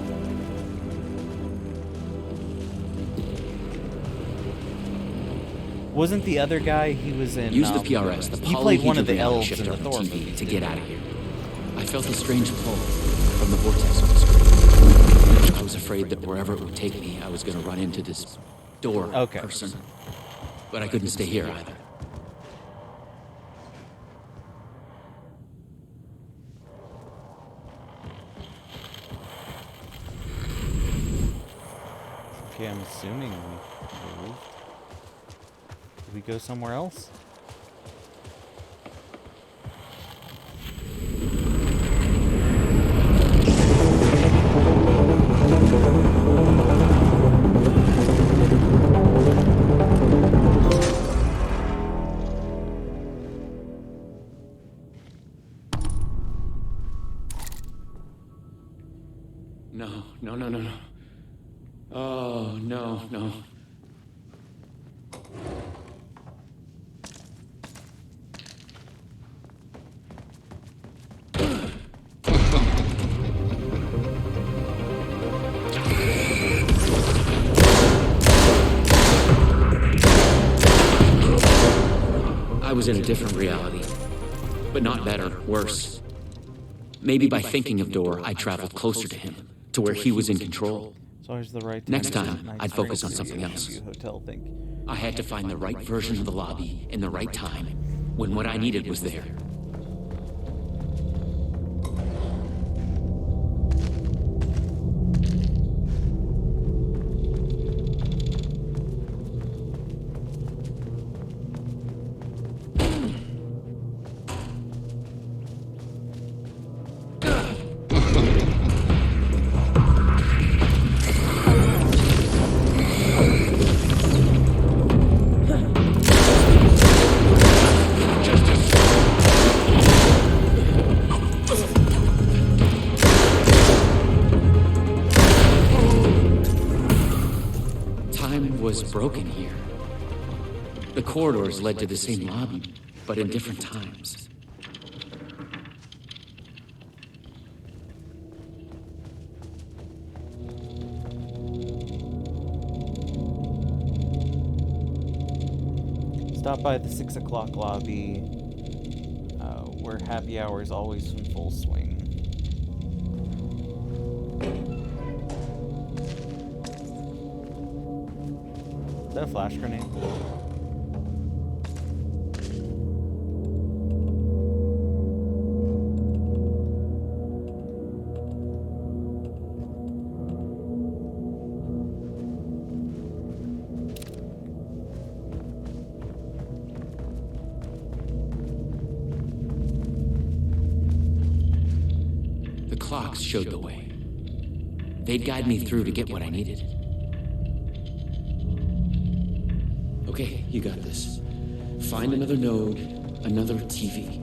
Wasn't the other guy, he was in... Use the PRS, the he played one of the elves shift in the on Thor TV movie to get out of here. I felt a strange pull from the vortex on the screen. I was afraid that wherever it would take me, I was going to run into this door person. But I couldn't stay here either. Okay, I'm assuming we moved. Did we go somewhere else? No. Oh, no. I was in a different reality, but not better, worse. Maybe by thinking of Door, I traveled closer to him, to where he was in control. The right Next time, I'd focus on something else. Hotel thing. I had to find the right version of the lobby in the right time, when what I needed was there. Broken here. The corridors led to the same lobby, but in different times. Stop by the 6 o'clock lobby, where happy hour is always in full swing. Is that a flash grenade? The clocks showed the way. They'd guide me through to get what I needed. Okay, you got this. Find another node, another TV.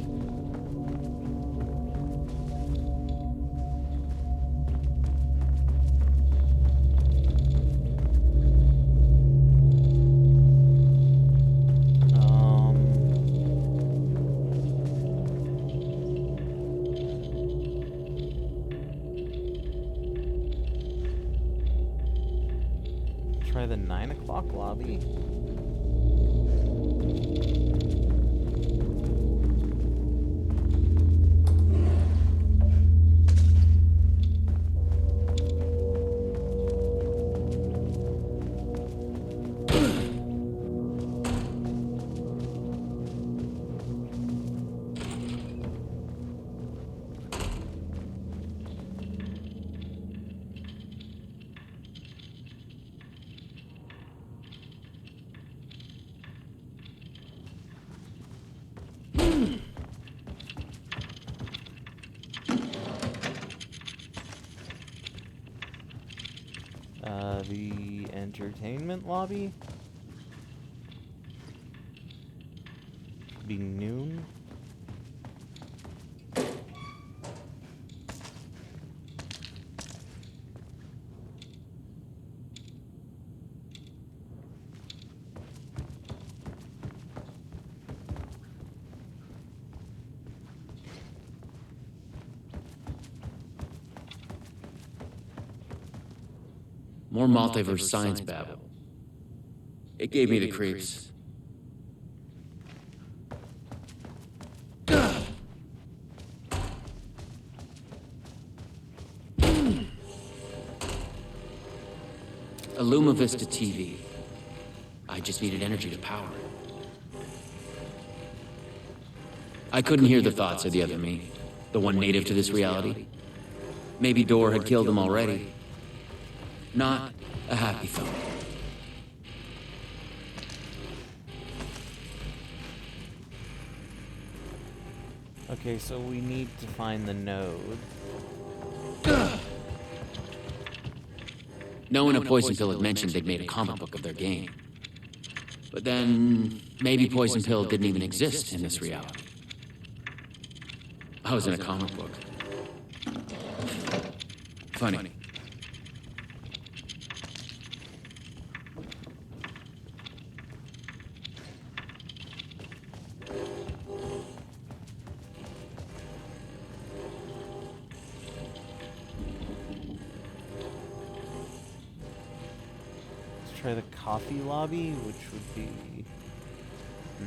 Try the 9 o'clock lobby. The entertainment lobby? Be noon? More multiverse science babble. It gave me the creeps. A Luma Vista TV. I just needed energy to power it. I couldn't hear the thoughts of the other me, the one native to this reality. Maybe Door had killed him already. Not a happy thought. Okay, so we need to find the node. No one at Poison Pill had mentioned they'd made a comic book of their game. But then, maybe Poison Pill didn't even exist in this reality. I was in a comic book. Funny. Try the coffee lobby, which would be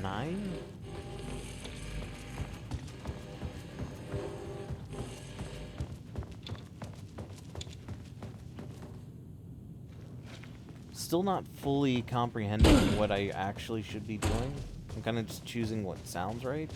9? Still not fully comprehending what I actually should be doing. I'm kind of just choosing what sounds right.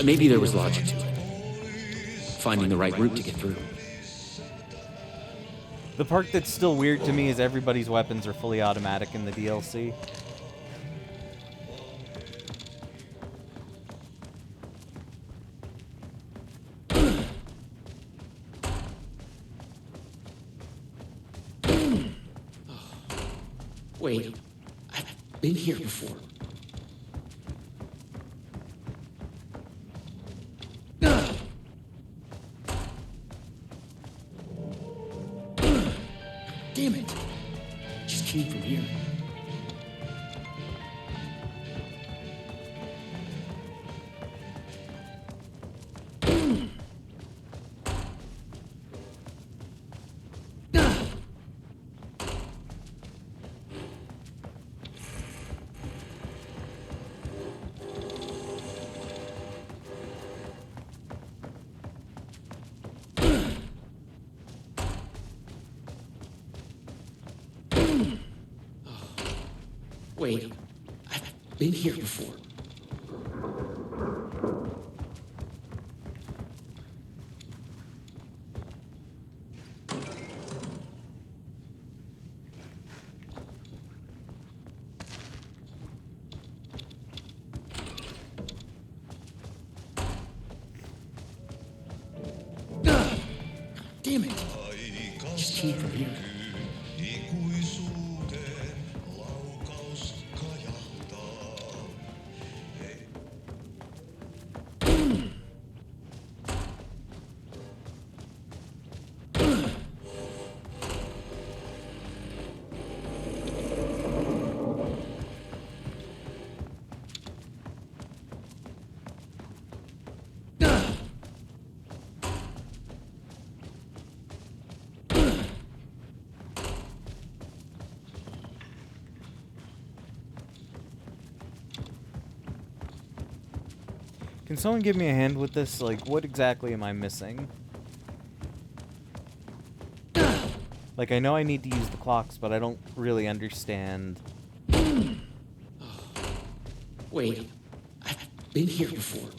Maybe there was logic to it. Finding the right route to get through. The part that's still weird to me is everybody's weapons are fully automatic in the DLC. Wait, I've been here before. Damn it. Just came from here. Wait, I've been here before. Damn it! Just came from here. Can someone give me a hand with this? Like, what exactly am I missing? Like, I know I need to use the clocks, but I don't really understand. Wait, I've been here before.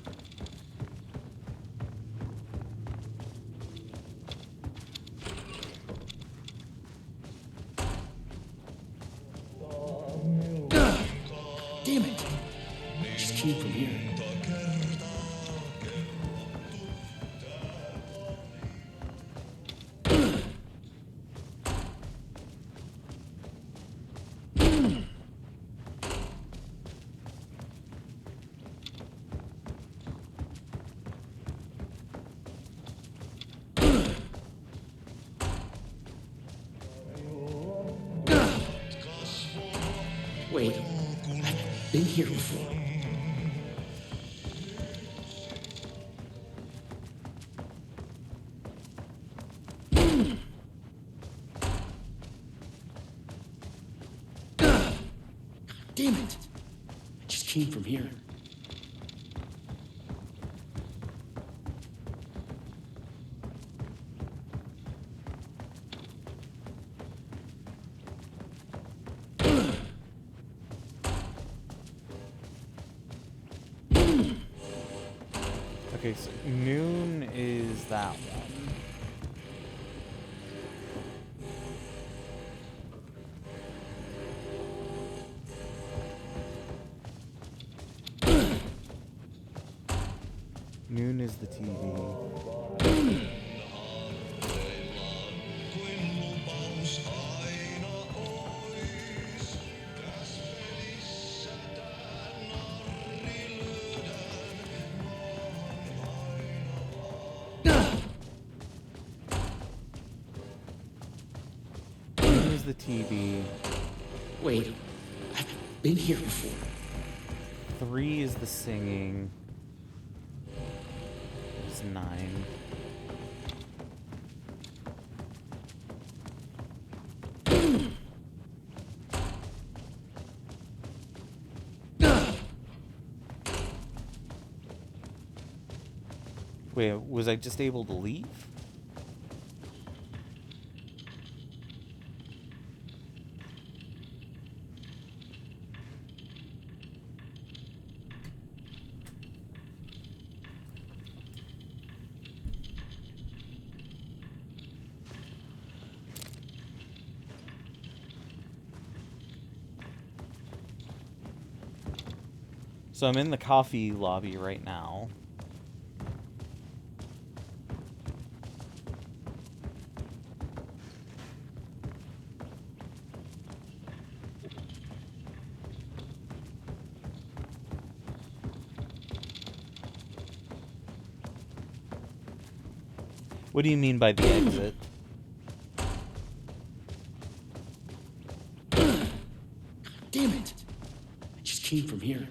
Damn it! Just came from here. Wait, I've been here before. Damn it! I just came from here. Okay, so noon is that one. Noon is the TV. Noon is the TV. Wait, I've been here before. 3 is the singing. It's 9. Wait, was I just able to leave? So I'm in the coffee lobby right now. What do you mean by the exit? Damn it! I just came from here.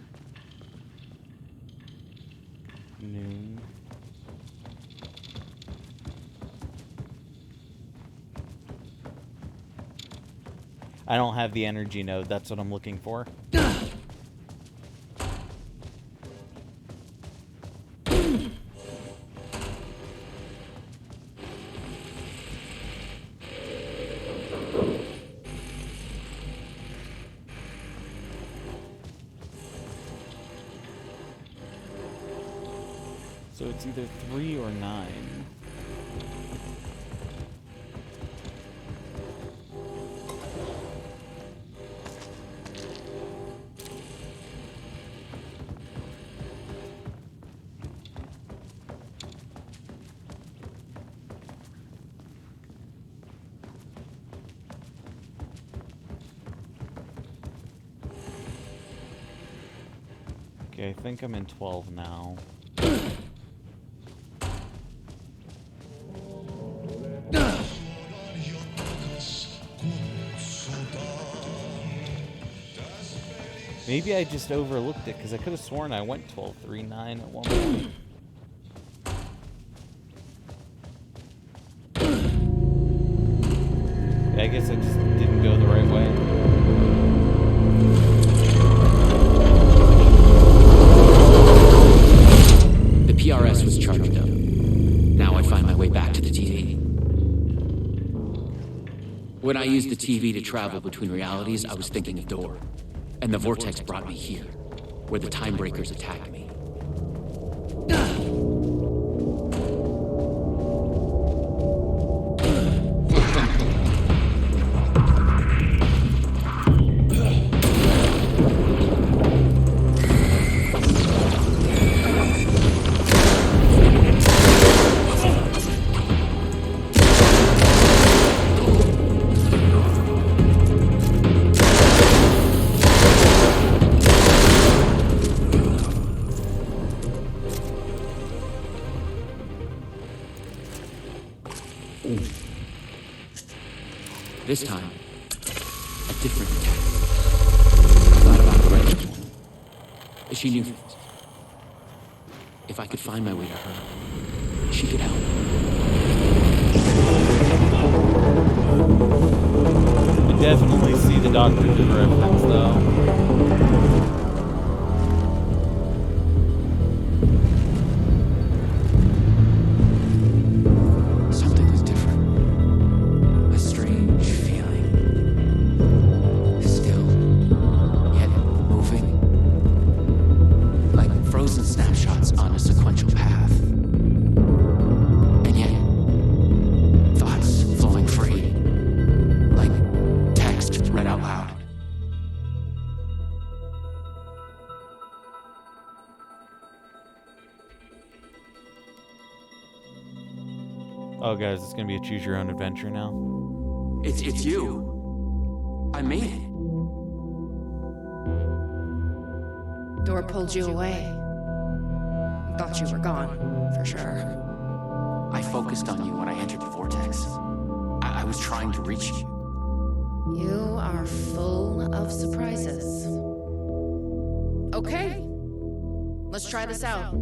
Noon. I don't have the energy node. That's what I'm looking for. So it's either 3 or 9. Okay, I think I'm in 12 now. Maybe I just overlooked it, because I could have sworn I went 12-3-9 at one point. Yeah, I guess I just didn't go the right way. The PRS was charged up. Now I find my way back to the TV. When I used the TV to travel between realities, I was thinking a door. And the vortex brought me here, where the time breakers attacked me. This time, a different attack. I thought about the ritual. She knew things. If I could find my way to her, she could help. I definitely see the Dr. Doom reference, though. Oh, guys, it's gonna be a choose-your-own-adventure now. It's you. I made it. Door pulled you away. Thought you were gone, for sure. I focused on you when I entered the vortex. I was trying to reach you. You are full of surprises. Okay, let's try this out.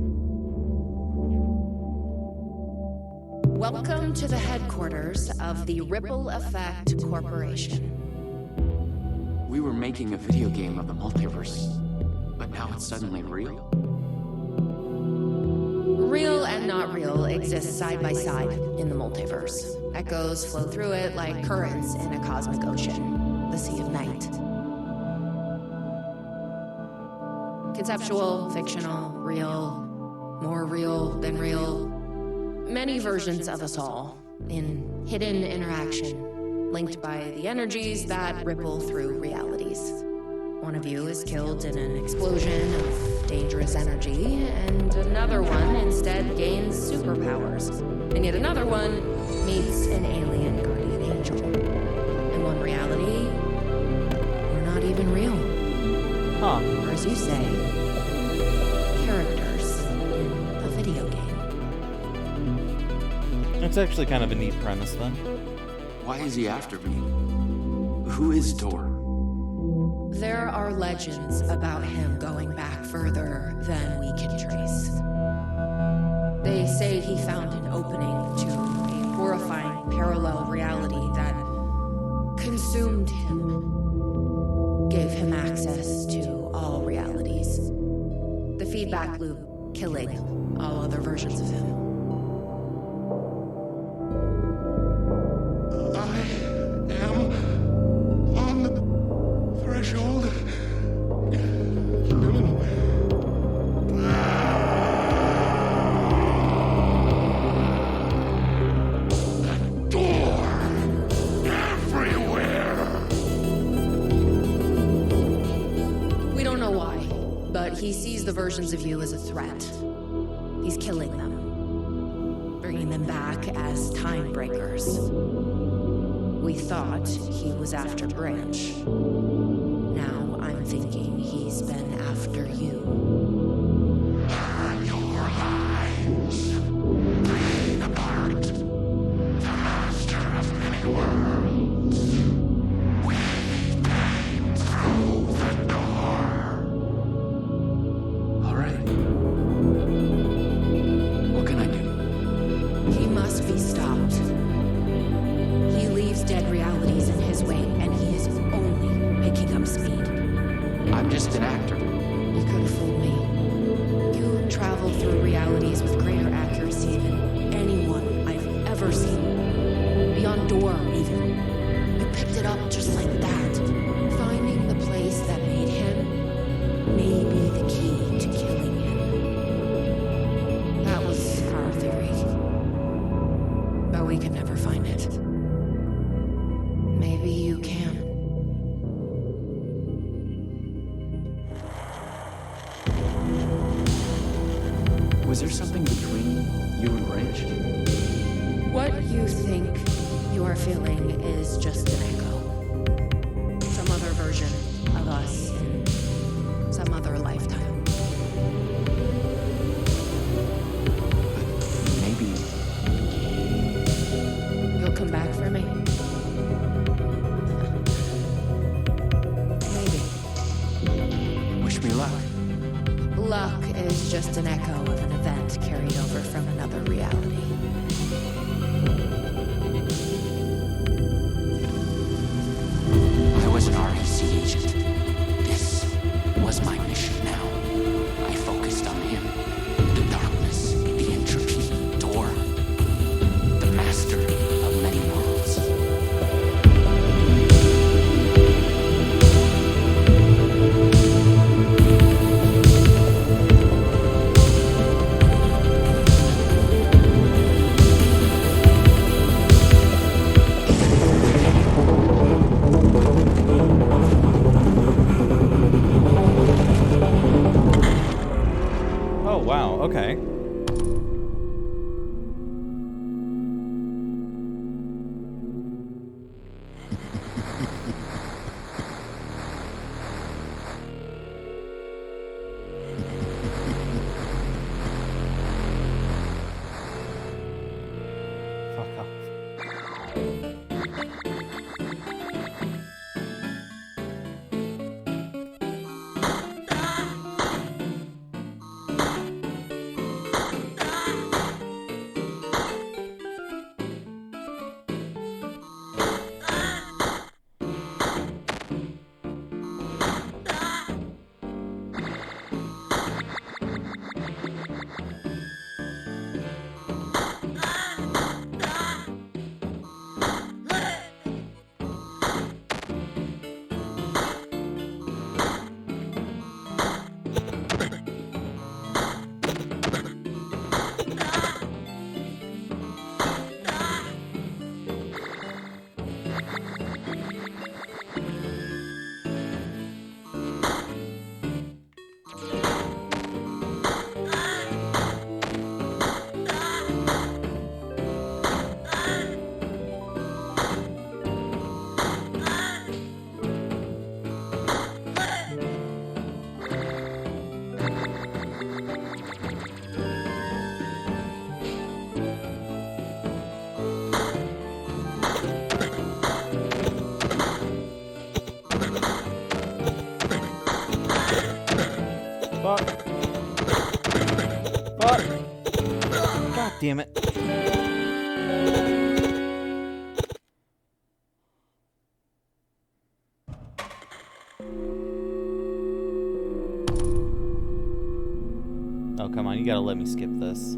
Welcome to the headquarters of the Ripple Effect Corporation. We were making a video game of the multiverse, but now it's suddenly real? Real and not real exist side by side in the multiverse. Echoes flow through it like currents in a cosmic ocean, the Sea of Night. Conceptual, fictional, real, more real than real. Many versions of us all, in hidden interaction, linked by the energies that ripple through realities. One of you is killed in an explosion of dangerous energy, and another one instead gains superpowers. And yet another one meets an alien guardian angel. In one reality, we're not even real. Or as you say, characters in a video game. It's actually kind of a neat premise, then. Why is he after me? Who is Dor? There are legends about him going back further than we can trace. They say he found an opening to a horrifying parallel reality that consumed him, gave him access to all realities. The feedback loop killing all other versions of him. He sees the versions of you as a threat. He's killing them, bringing them back as time breakers. We thought he was after Branch. Now I'm thinking he's been after you. through realities with greater accuracy than anyone I've ever seen. Beyond Door, even. You picked it up just like that. Finding the place that made him may be the key to killing him. That was our theory. But we could never find it. Maybe you can. Was there something between you and Rach? What you think you are feeling is just an echo. Some other version of us in some other lifetime. Maybe. You'll come back for me? Maybe. Wish me luck. Luck is just an echo of an event carried over from another reality. I was an REC agent. This was my mission now. I focused on him. The darkness, the entropy, Door. The master of many worlds. Oh, wow, okay. Fuck off. Fuck. Fuck. God damn it. Oh, come on, you gotta let me skip this.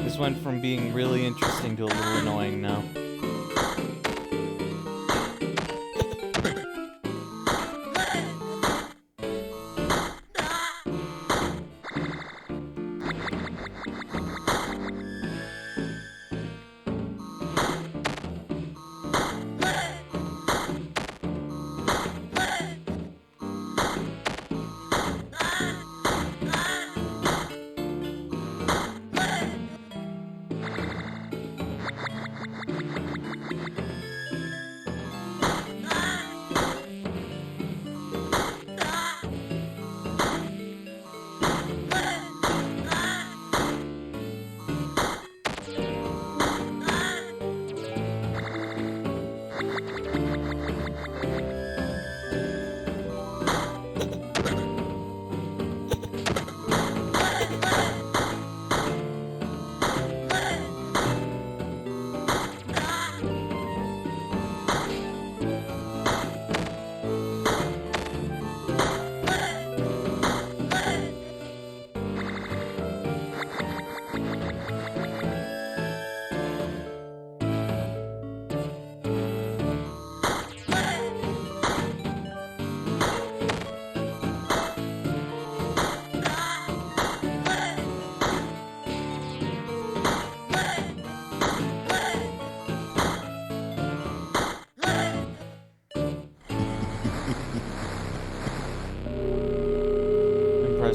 This went from being really interesting to a little annoying now.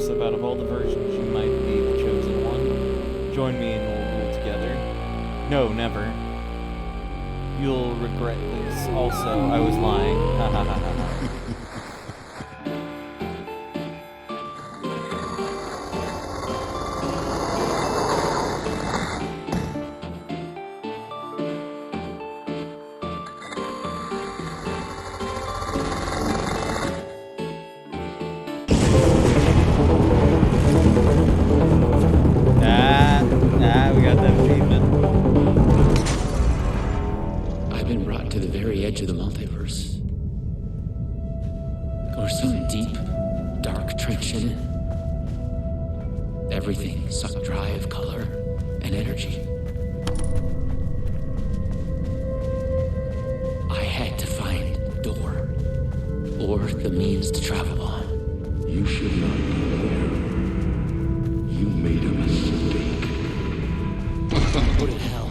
impressive. Out of all the versions, you might be the chosen one. Join me and we'll rule together. No, never. You'll regret this. Also, I was lying. Ha ha ha ha ha. We got that achievement. I've been brought to the very edge of the multiverse. Or some deep, dark trench in it. Everything sucked dry of color and energy. I had to find a door, or the means to travel on. You should not be there. You made a mistake. Go to hell.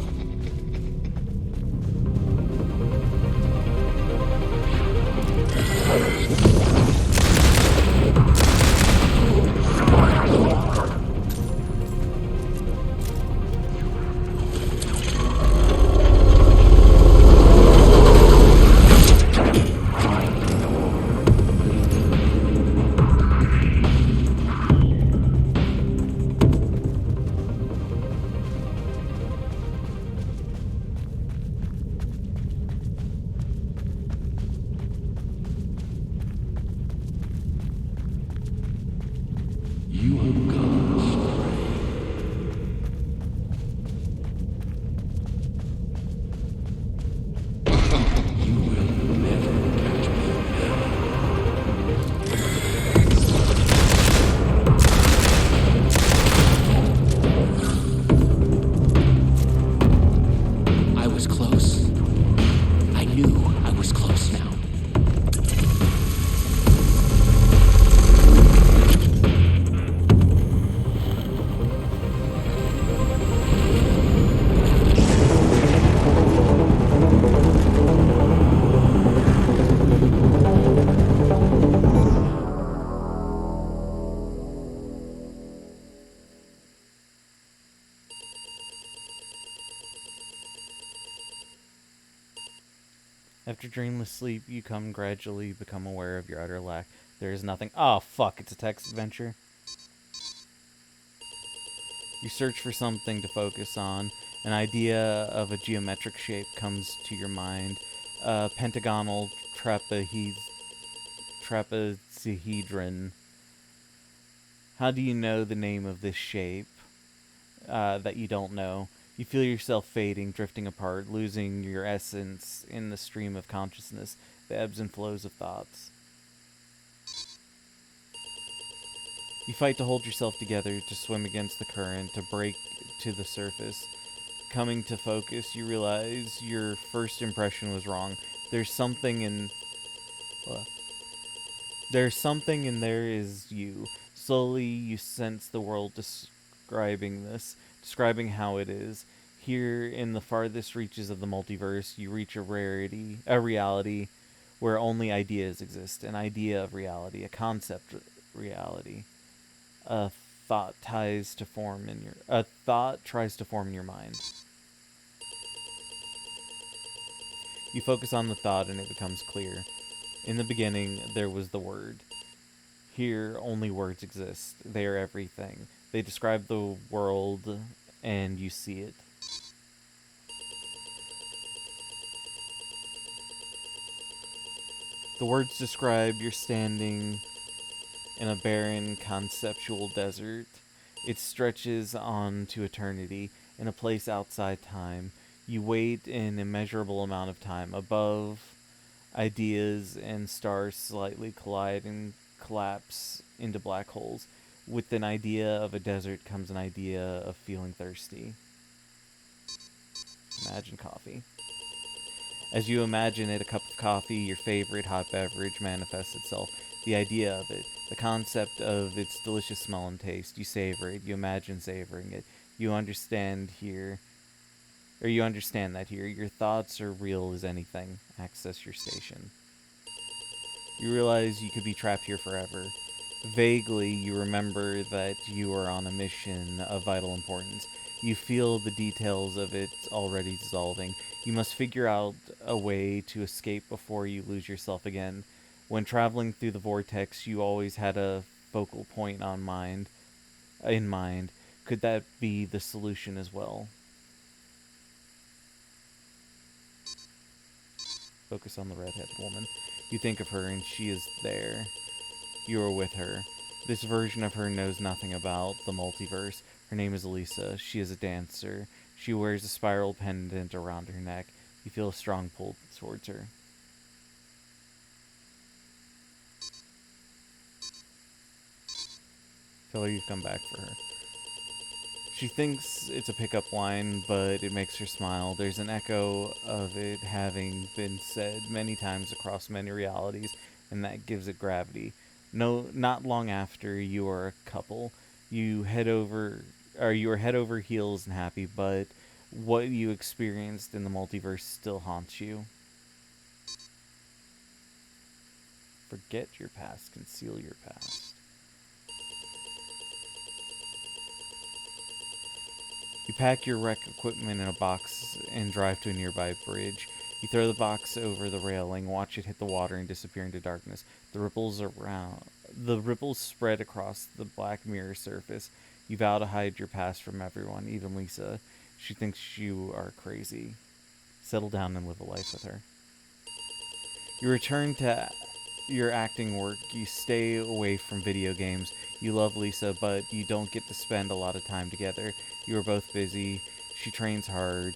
You have gone astray. You will never catch me I was close. I knew I was close now. After dreamless sleep, you gradually become aware of your utter lack. There is nothing. Oh, fuck, it's a text adventure. You search for something to focus on. An idea of a geometric shape comes to your mind. A pentagonal trapezohedron. How do you know the name of this shape that you don't know? You feel yourself fading, drifting apart, losing your essence in the stream of consciousness, the ebbs and flows of thoughts. You fight to hold yourself together, to swim against the current, to break to the surface. Coming to focus, you realize your first impression was wrong. There's something and there is you. Slowly, you sense the world describing how it is. Here, in the farthest reaches of the multiverse, you reach a reality where only ideas exist. An idea of reality, a concept reality. A thought tries to form in your mind. You focus on the thought and it becomes clear. In the beginning, there was the word. Here, only words exist. They are everything. They describe the world, and you see it. The words describe you're standing in a barren, conceptual desert. It stretches on to eternity, in a place outside time. You wait an immeasurable amount of time. Above, ideas and stars slightly collide and collapse into black holes. With an idea of a desert comes an idea of feeling thirsty. Imagine coffee. As you imagine it, a cup of coffee, your favorite hot beverage, manifests itself. The idea of it, the concept of its delicious smell and taste. You savor it, you imagine savoring it. You understand that here. Your thoughts are real as anything. Access your station. You realize you could be trapped here forever. Vaguely, you remember that you are on a mission of vital importance. You feel the details of it already dissolving. You must figure out a way to escape before you lose yourself again. When traveling through the vortex, you always had a focal point in mind. Could that be the solution as well? Focus on the red-headed woman. You think of her, and she is there. You are with her. This version of her knows nothing about the multiverse. Her name is Elisa. She is a dancer. She wears a spiral pendant around her neck. You feel a strong pull towards her. Tell her you've come back for her. She thinks it's a pickup line, but it makes her smile. There's an echo of it having been said many times across many realities, and that gives it gravity. No, not long after you are a couple, you are head over heels and happy, but what you experienced in the multiverse still haunts you. Forget your past, conceal your past. You pack your wreck equipment in a box and drive to a nearby bridge. You throw the box over the railing, watch it hit the water and disappear into darkness. The ripples spread across the black mirror surface. You vow to hide your past from everyone, even Lisa. She thinks you are crazy. Settle down and live a life with her. You return to your acting work. You stay away from video games. You love Lisa, but you don't get to spend a lot of time together. You are both busy. She trains hard.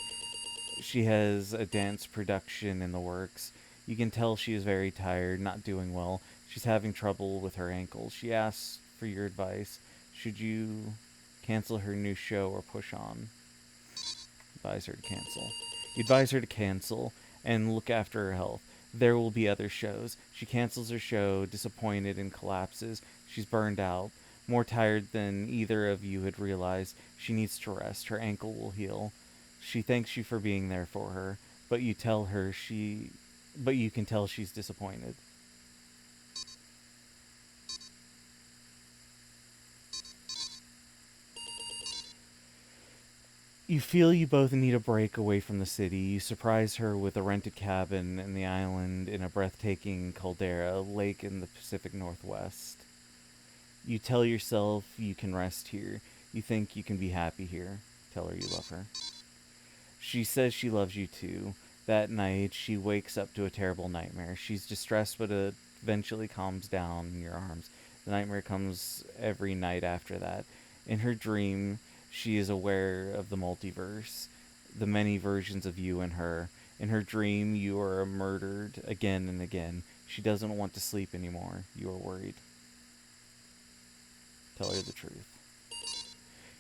She has a dance production in the works. You can tell she is very tired, not doing well. She's having trouble with her ankles. She asks for your advice. Should you cancel her new show or push on? Advise her to cancel. You advise her to cancel and look after her health. There will be other shows. She cancels her show, disappointed, and collapses. She's burned out, more tired than either of you had realized. She needs to rest. Her ankle will heal. She thanks you for being there for her, but you can tell she's disappointed. You feel you both need a break away from the city. You surprise her with a rented cabin in the island in a breathtaking caldera, lake in the Pacific Northwest. You tell yourself you can rest here. You think you can be happy here. Tell her you love her. She says she loves you too. That night, she wakes up to a terrible nightmare. She's distressed, but eventually calms down in your arms. The nightmare comes every night after that. In her dream, she is aware of the multiverse, the many versions of you and her. In her dream, you are murdered again and again. She doesn't want to sleep anymore. You are worried. Tell her the truth.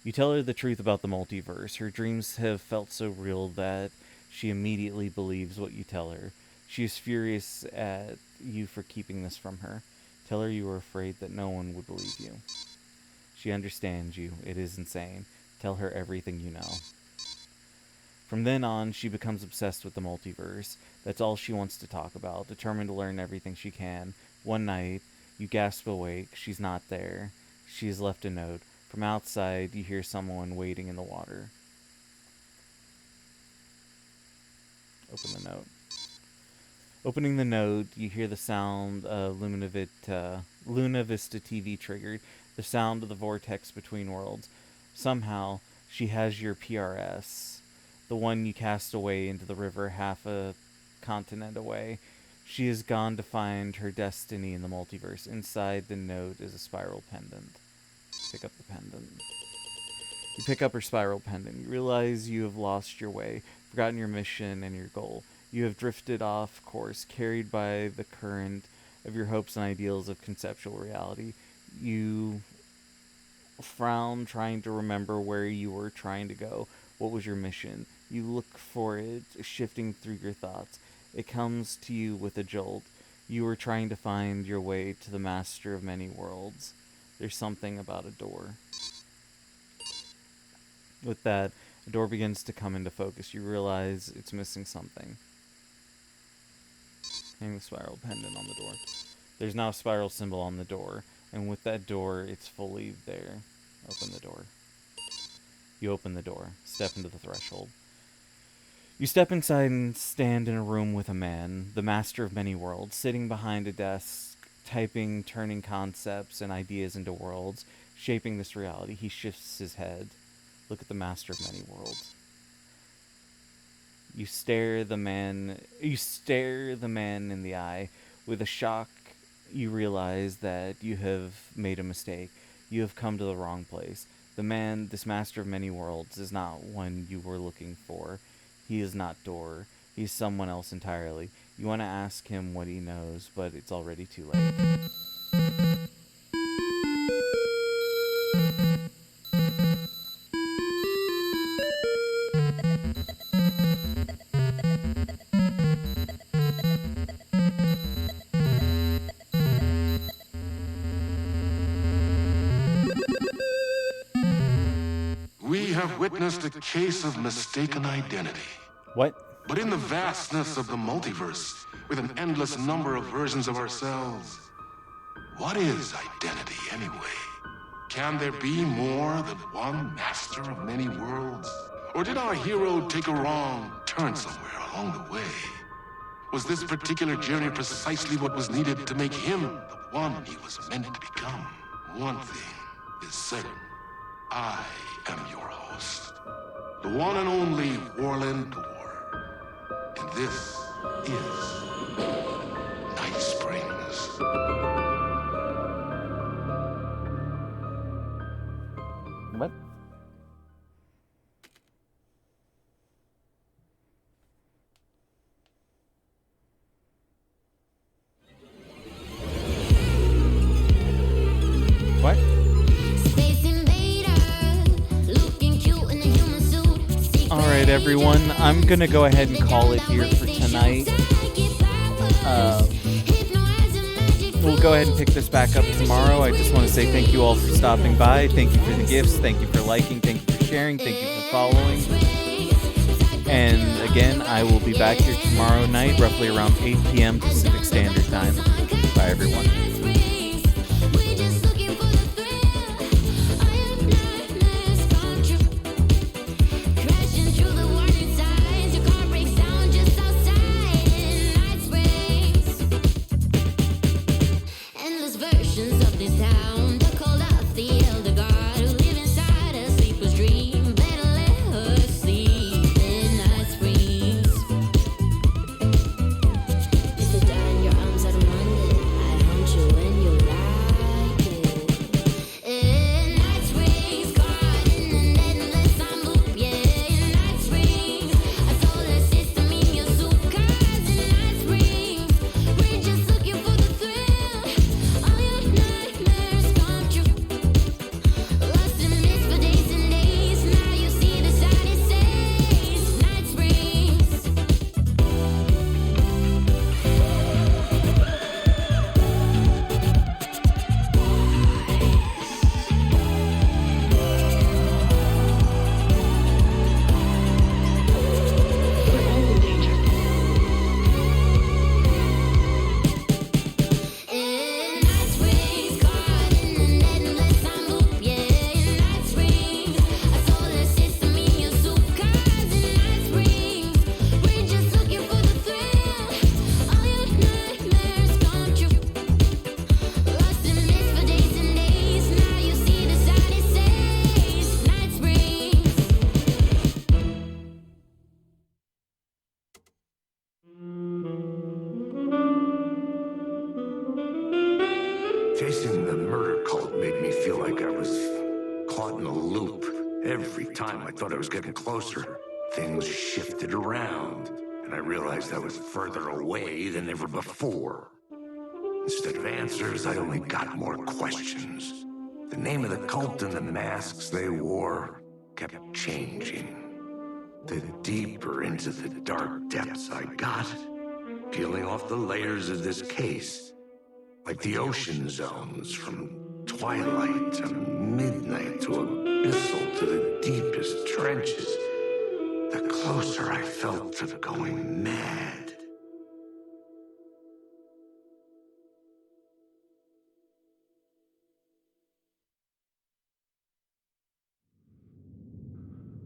You tell her the truth about the multiverse. Her dreams have felt so real that she immediately believes what you tell her. She is furious at you for keeping this from her. Tell her you are afraid that no one would believe you. She understands you. It is insane. Tell her everything you know. From then on, she becomes obsessed with the multiverse. That's all she wants to talk about, determined to learn everything she can. One night, you gasp awake. She's not there. She has left a note. From outside, you hear someone wading in the water. Open the note. Opening the note, you hear the sound of Luna Vista TV triggered, the sound of the vortex between worlds. Somehow, she has your PRS, the one you cast away into the river half a continent away. She has gone to find her destiny in the multiverse. Inside the note is a spiral pendant. Pick up the pendant. You pick up her spiral pendant. You realize you have lost your way, forgotten your mission and your goal. You have drifted off course, carried by the current of your hopes and ideals of conceptual reality. You frown, trying to remember where you were trying to go. What was your mission? You look for it, shifting through your thoughts. It comes to you with a jolt. You were trying to find your way to the master of many worlds. There's something about a door. With that, a door begins to come into focus. You realize it's missing something. Hang the spiral pendant on the door. There's now a spiral symbol on the door. And with that door, it's fully there. Open the door. You open the door, step into the threshold. You step inside and stand in a room with a man, the master of many worlds, sitting behind a desk, typing, turning concepts and ideas into worlds, shaping this reality. He shifts his head. Look at the master of many worlds. You stare the man in the eye. With a shock, you realize that you have made a mistake. You have come to the wrong place. This master of many worlds, is not one you were looking for. He is not Door. He's someone else entirely. You want to ask him what he knows, but it's already too late. We have witnessed a case of mistaken identity. What? But in the vastness of the multiverse, with an endless number of versions of ourselves, what is identity anyway? Can there be more than one master of many worlds? Or did our hero take a wrong turn somewhere along the way? Was this particular journey precisely what was needed to make him the one he was meant to become? One thing is certain. I am your host, the one and only Warland Door. And this is Night Springs. What? What? Alright, everyone, I'm gonna go ahead and call it here for tonight. We'll go ahead and pick this back up tomorrow. I just want to say thank you all for stopping by. Thank you for the gifts. Thank you for liking. Thank you for sharing. Thank you for following. And again, I will be back here tomorrow night, roughly around 8 p.m. Pacific Standard Time. Bye, everyone. Facing the murder cult made me feel like I was caught in a loop. Every time I thought I was getting closer, things shifted around, and I realized I was further away than ever before. Instead of answers, I only got more questions. The name of the cult and the masks they wore kept changing. The deeper into the dark depths I got, peeling off the layers of this case, like the ocean zones, from twilight to midnight to abyssal to the deepest trenches, the closer I felt to going mad.